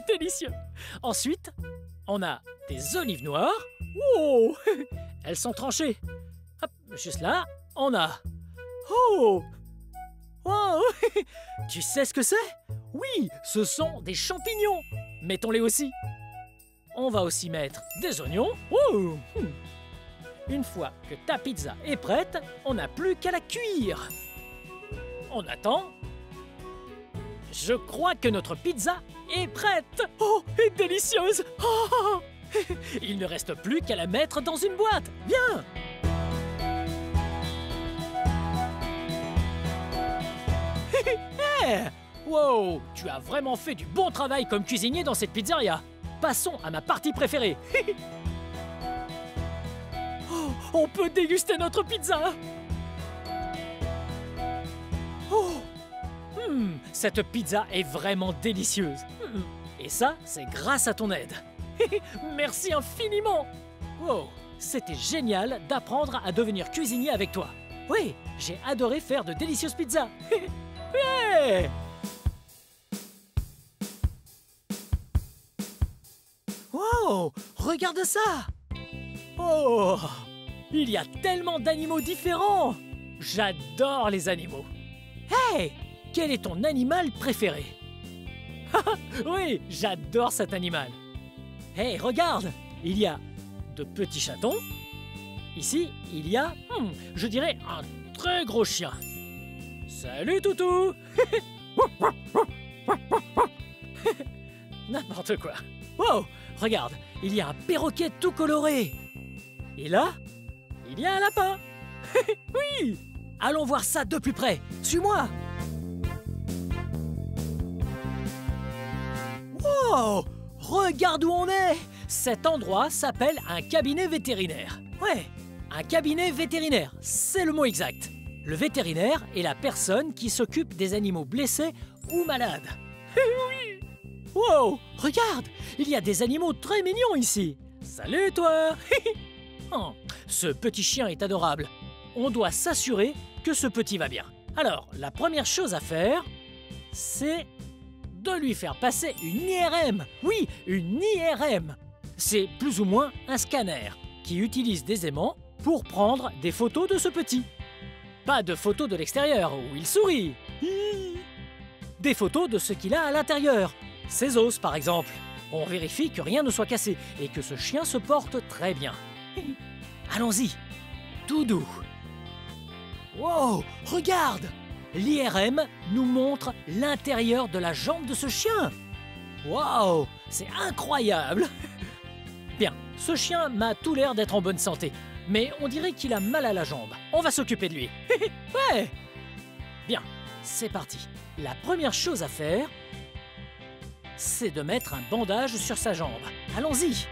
délicieux. Ensuite, on a des olives noires. Oh, elles sont tranchées. Hop, juste là. On a... Oh! Wow! Tu sais ce que c'est? Oui, ce sont des champignons. Mettons-les aussi. On va aussi mettre des oignons. Oh! Une fois que ta pizza est prête, on n'a plus qu'à la cuire. On attend. Je crois que notre pizza est prête. Oh, et délicieuse. Oh! Il ne reste plus qu'à la mettre dans une boîte. Viens! Hey! Wow! Tu as vraiment fait du bon travail comme cuisinier dans cette pizzeria. Passons à ma partie préférée. Oh, on peut déguster notre pizza. Oh! Cette pizza est vraiment délicieuse. Et ça, c'est grâce à ton aide. Merci infiniment. Wow! C'était génial d'apprendre à devenir cuisinier avec toi. Oui, j'ai adoré faire de délicieuses pizzas. Ouais! Wow! Regarde ça! Oh! Il y a tellement d'animaux différents! J'adore les animaux! Hey! Quel est ton animal préféré? Oui, j'adore cet animal! Hey, regarde! Il y a de petits chatons. Ici, il y a, je dirais, un très gros chien. Salut, toutou! N'importe quoi. Wow! Regarde, il y a un perroquet tout coloré. Et là, il y a un lapin. Oui! Allons voir ça de plus près. Suis-moi! Wow! Regarde où on est! Cet endroit s'appelle un cabinet vétérinaire. Ouais, un cabinet vétérinaire, c'est le mot exact. Le vétérinaire est la personne qui s'occupe des animaux blessés ou malades. Oui! Wow! Regarde! Il y a des animaux très mignons ici. Salut toi! Oh, ce petit chien est adorable. On doit s'assurer que ce petit va bien. Alors, la première chose à faire, c'est de lui faire passer une IRM. Oui, une IRM. C'est plus ou moins un scanner qui utilise des aimants pour prendre des photos de ce petit. Pas de photos de l'extérieur où il sourit. Des photos de ce qu'il a à l'intérieur. Ses os, par exemple. On vérifie que rien ne soit cassé et que ce chien se porte très bien. Allons-y, tout doux. Wow, regarde! L'IRM nous montre l'intérieur de la jambe de ce chien. Wow, c'est incroyable! Bien, ce chien m'a tout l'air d'être en bonne santé, mais on dirait qu'il a mal à la jambe. On va s'occuper de lui. Ouais! Bien, c'est parti. La première chose à faire, c'est de mettre un bandage sur sa jambe. Allons-y!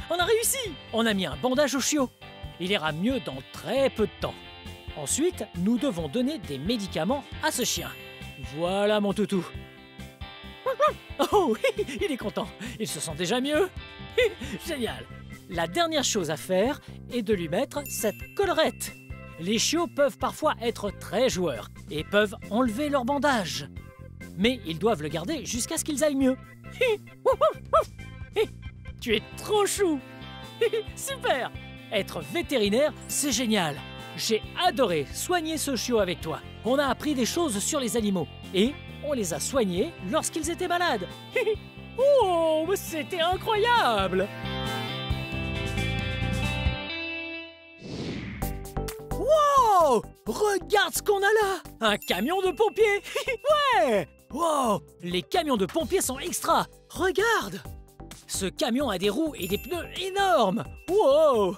On a réussi! On a mis un bandage au chiot. Il ira mieux dans très peu de temps. Ensuite, nous devons donner des médicaments à ce chien. Voilà mon toutou. Oh, il est content. Il se sent déjà mieux. Génial. La dernière chose à faire est de lui mettre cette collerette. Les chiots peuvent parfois être très joueurs et peuvent enlever leur bandage. Mais ils doivent le garder jusqu'à ce qu'ils aillent mieux. Tu es trop chou! Super! Être vétérinaire, c'est génial! J'ai adoré soigner ce chiot avec toi. On a appris des choses sur les animaux et on les a soignés lorsqu'ils étaient malades. Oh, c'était incroyable! Wow! Regarde ce qu'on a là! Un camion de pompiers! Ouais! Wow! Les camions de pompiers sont extra! Regarde! Ce camion a des roues et des pneus énormes! Wow!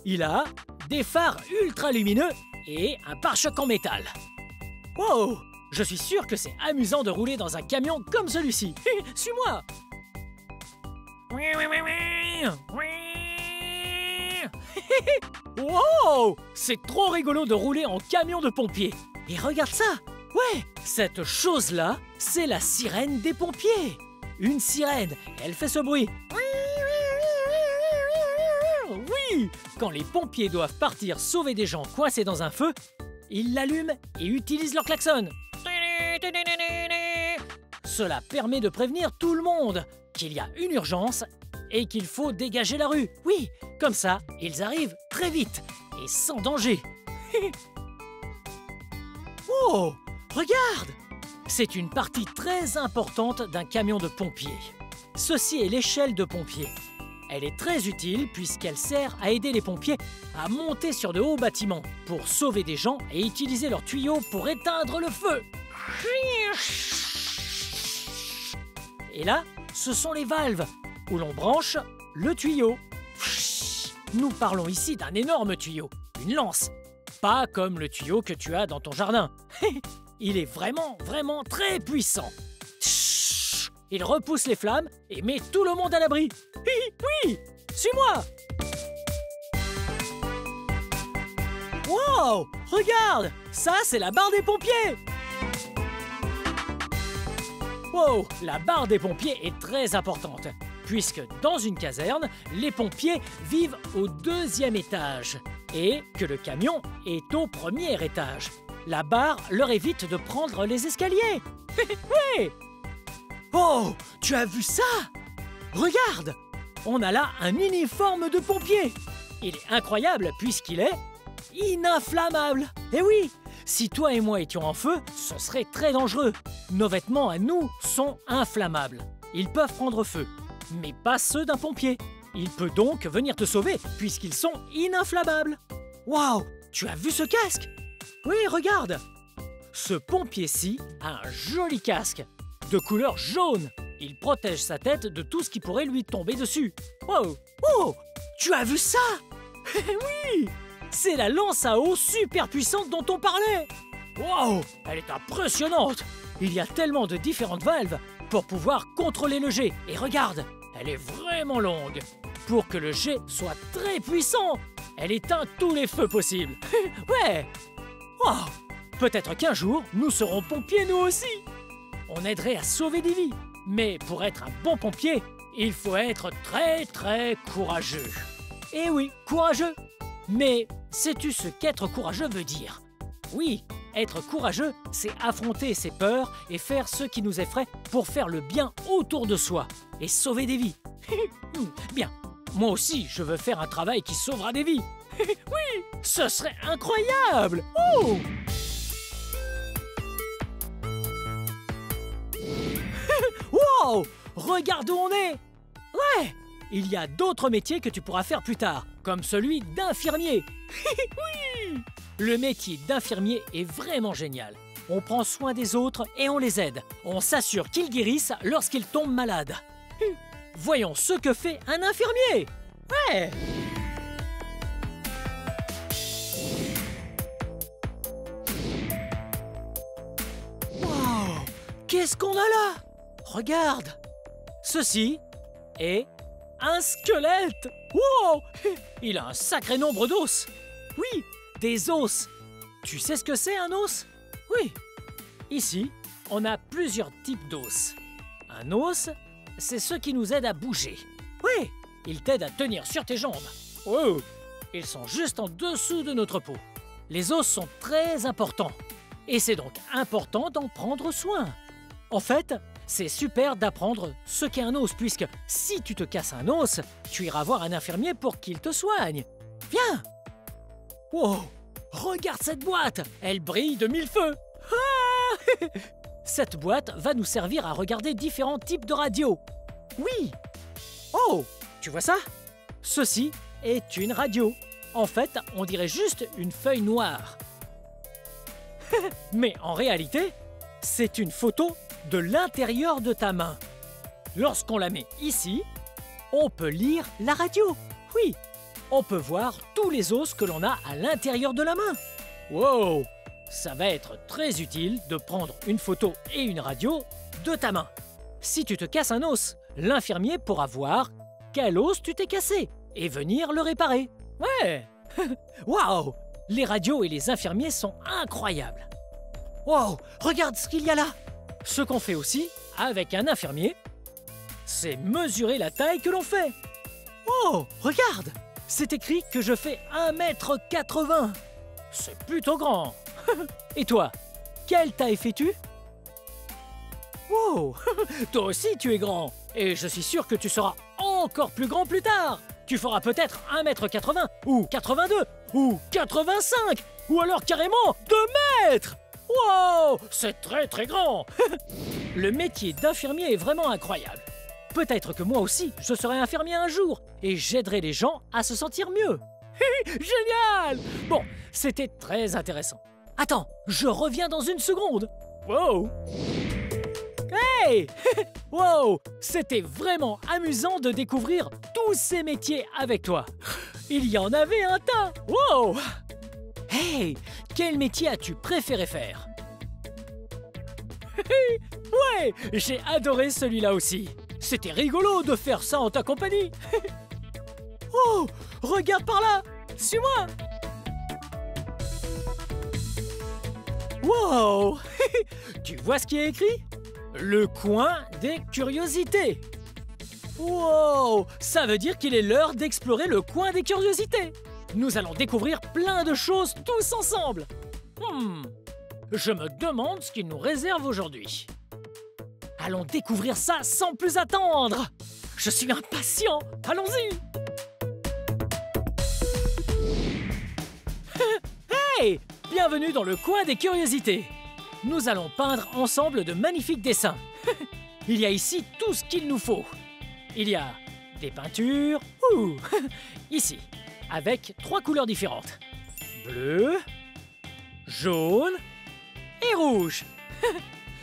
Il a des phares ultra lumineux et un pare-choc en métal. Wow! Je suis sûr que c'est amusant de rouler dans un camion comme celui-ci. Suis-moi! Wow! C'est trop rigolo de rouler en camion de pompiers. Et regarde ça! Ouais! Cette chose-là, c'est la sirène des pompiers. Une sirène, elle fait ce bruit. Oui! Quand les pompiers doivent partir sauver des gens coincés dans un feu, ils l'allument et utilisent leur klaxon. Cela permet de prévenir tout le monde qu'il y a une urgence et qu'il faut dégager la rue. Oui, comme ça, ils arrivent très vite et sans danger. Oh! Regarde! C'est une partie très importante d'un camion de pompiers. Ceci est l'échelle de pompier. Elle est très utile puisqu'elle sert à aider les pompiers à monter sur de hauts bâtiments pour sauver des gens et utiliser leurs tuyaux pour éteindre le feu. Et là, ce sont les valves où l'on branche le tuyau. Nous parlons ici d'un énorme tuyau, une lance, pas comme le tuyau que tu as dans ton jardin. Il est vraiment très puissant. Il repousse les flammes et met tout le monde à l'abri. Oui, suis-moi. Wow, regarde, ça c'est la barre des pompiers. Wow, la barre des pompiers est très importante, puisque dans une caserne, les pompiers vivent au 2e étage et que le camion est au 1er étage. La barre leur évite de prendre les escaliers. Ouais. Oh, tu as vu ça? Regarde, on a là un uniforme de pompier. Il est incroyable puisqu'il est ininflammable. Eh oui, si toi et moi étions en feu, ce serait très dangereux. Nos vêtements à nous sont inflammables. Ils peuvent prendre feu, mais pas ceux d'un pompier. Il peut donc venir te sauver puisqu'ils sont ininflammables. Waouh, tu as vu ce casque? Oui, regarde. Ce pompier-ci a un joli casque de couleur jaune. Il protège sa tête de tout ce qui pourrait lui tomber dessus. Wow. Oh, tu as vu ça? Oui, c'est la lance à eau super puissante dont on parlait. Wow, elle est impressionnante. Il y a tellement de différentes valves pour pouvoir contrôler le jet. Et regarde, elle est vraiment longue. Pour que le jet soit très puissant, elle éteint tous les feux possibles. Ouais. Wow. Peut-être qu'un jour, nous serons pompiers nous aussi. On aiderait à sauver des vies. Mais pour être un bon pompier, il faut être très très courageux. Eh oui, courageux. Mais sais-tu ce qu'être courageux veut dire? Oui, être courageux, c'est affronter ses peurs et faire ce qui nous effraie pour faire le bien autour de soi et sauver des vies. Bien, moi aussi, je veux faire un travail qui sauvera des vies. Oui, ce serait incroyable. Oh! Wow! Regarde où on est! Ouais! Il y a d'autres métiers que tu pourras faire plus tard, comme celui d'infirmier. Oui! Le métier d'infirmier est vraiment génial. On prend soin des autres et on les aide. On s'assure qu'ils guérissent lorsqu'ils tombent malades. Voyons ce que fait un infirmier! Ouais! Wow! Qu'est-ce qu'on a là? Regarde! Ceci est un squelette! Wow! Il a un sacré nombre d'os! Oui, des os! Tu sais ce que c'est un os? Oui. Ici, on a plusieurs types d'os. Un os, c'est ce qui nous aide à bouger. Oui, il t'aide à tenir sur tes jambes. Oh! Ils sont juste en dessous de notre peau. Les os sont très importants. Et c'est donc important d'en prendre soin. En fait, c'est super d'apprendre ce qu'est un os, puisque si tu te casses un os, tu iras voir un infirmier pour qu'il te soigne. Viens! Wow! Regarde cette boîte! Elle brille de mille feux! Ah! Cette boîte va nous servir à regarder différents types de radios. Oui! Oh! Tu vois ça? Ceci est une radio. En fait, on dirait juste une feuille noire. Mais en réalité, c'est une photo de l'intérieur de ta main. Lorsqu'on la met ici, on peut lire la radio. Oui, on peut voir tous les os que l'on a à l'intérieur de la main. Wow! Ça va être très utile de prendre une photo et une radio de ta main. Si tu te casses un os, l'infirmier pourra voir quel os tu t'es cassé et venir le réparer. Ouais! Waouh! Les radios et les infirmiers sont incroyables. Wow! Regarde ce qu'il y a là! Ce qu'on fait aussi avec un infirmier, c'est mesurer la taille que l'on fait. Oh! Regarde! C'est écrit que je fais 1,80 m. C'est plutôt grand. Et toi, quelle taille fais-tu? Wow! Toi aussi tu es grand. Et je suis sûr que tu seras encore plus grand plus tard. Tu feras peut-être 1,80 m, ou 82, ou 85, ou alors carrément 2 mètres. Wow! C'est très très grand. Le métier d'infirmier est vraiment incroyable. Peut-être que moi aussi, je serai infirmier un jour et j'aiderai les gens à se sentir mieux. Génial! Bon, c'était très intéressant. Attends, je reviens dans une seconde. Wow! Hey! Wow! C'était vraiment amusant de découvrir tous ces métiers avec toi. Il y en avait un tas. Wow! Hey! Quel métier as-tu préféré faire? Ouais! J'ai adoré celui-là aussi. C'était rigolo de faire ça en ta compagnie. Oh! Regarde par là! Suis-moi! Wow! Tu vois ce qui est écrit? Le coin des curiosités. Wow! Ça veut dire qu'il est l'heure d'explorer le coin des curiosités. Nous allons découvrir plein de choses tous ensemble. Je me demande ce qu'il nous réserve aujourd'hui. Allons découvrir ça sans plus attendre. Je suis impatient. Allons-y. Hey! Bienvenue dans le coin des curiosités. Nous allons peindre ensemble de magnifiques dessins. Il y a ici tout ce qu'il nous faut. Il y a des peintures, ici, avec 3 couleurs différentes. Bleu, jaune et rouge.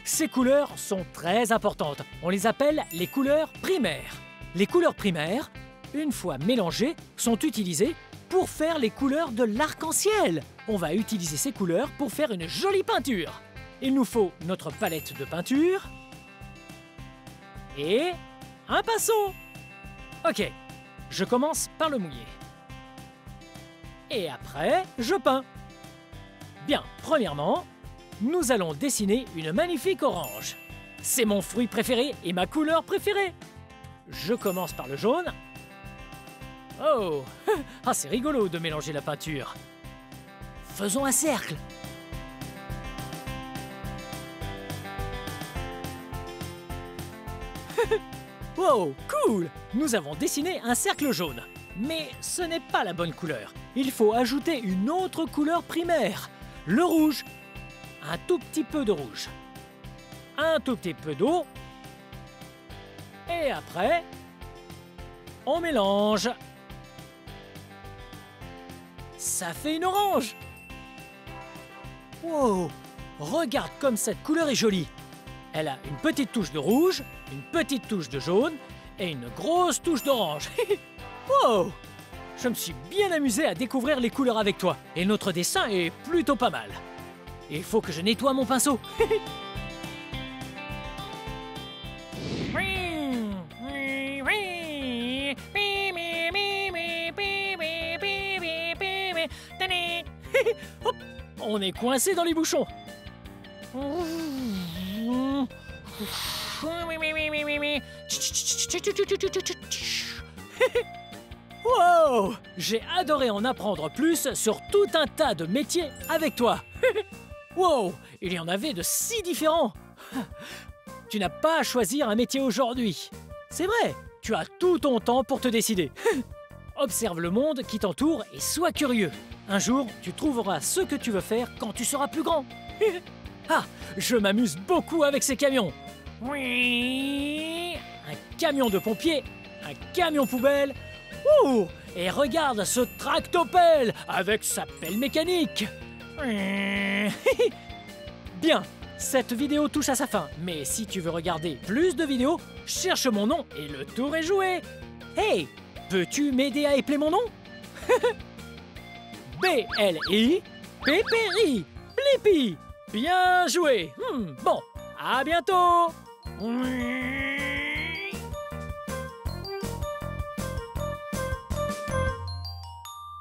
Ces couleurs sont très importantes. On les appelle les couleurs primaires. Les couleurs primaires, une fois mélangées, sont utilisées pour faire les couleurs de l'arc-en-ciel. On va utiliser ces couleurs pour faire une jolie peinture. Il nous faut notre palette de peinture et un pinceau. Ok, je commence par le mouiller. Et après, je peins. Bien, premièrement, nous allons dessiner une magnifique orange. C'est mon fruit préféré et ma couleur préférée. Je commence par le jaune. Oh, ah, c'est rigolo de mélanger la peinture. Faisons un cercle. Wow, cool! Nous avons dessiné un cercle jaune. Mais ce n'est pas la bonne couleur. Il faut ajouter une autre couleur primaire, le rouge. Un tout petit peu de rouge. Un tout petit peu d'eau. Et après, on mélange. Ça fait une orange. Wow! Regarde comme cette couleur est jolie. Elle a une petite touche de rouge, une petite touche de jaune et une grosse touche d'orange. Wow! Je me suis bien amusé à découvrir les couleurs avec toi et notre dessin est plutôt pas mal. Il faut que je nettoie mon pinceau. Hop, on est coincé dans les bouchons. Wow! J'ai adoré en apprendre plus sur tout un tas de métiers avec toi. Wow! Il y en avait de si différents. Tu n'as pas à choisir un métier aujourd'hui. C'est vrai, tu as tout ton temps pour te décider. Observe le monde qui t'entoure et sois curieux. Un jour, tu trouveras ce que tu veux faire quand tu seras plus grand. Ah, je m'amuse beaucoup avec ces camions. Oui, un camion de pompier, un camion poubelle. Ouh, et regarde ce tractopelle avec sa pelle mécanique. Bien, cette vidéo touche à sa fin, mais si tu veux regarder plus de vidéos, cherche mon nom et le tour est joué. Hey, peux-tu m'aider à épeler mon nom? B-L-I, Pépéri, Blippi. Bien joué. Bon, à bientôt.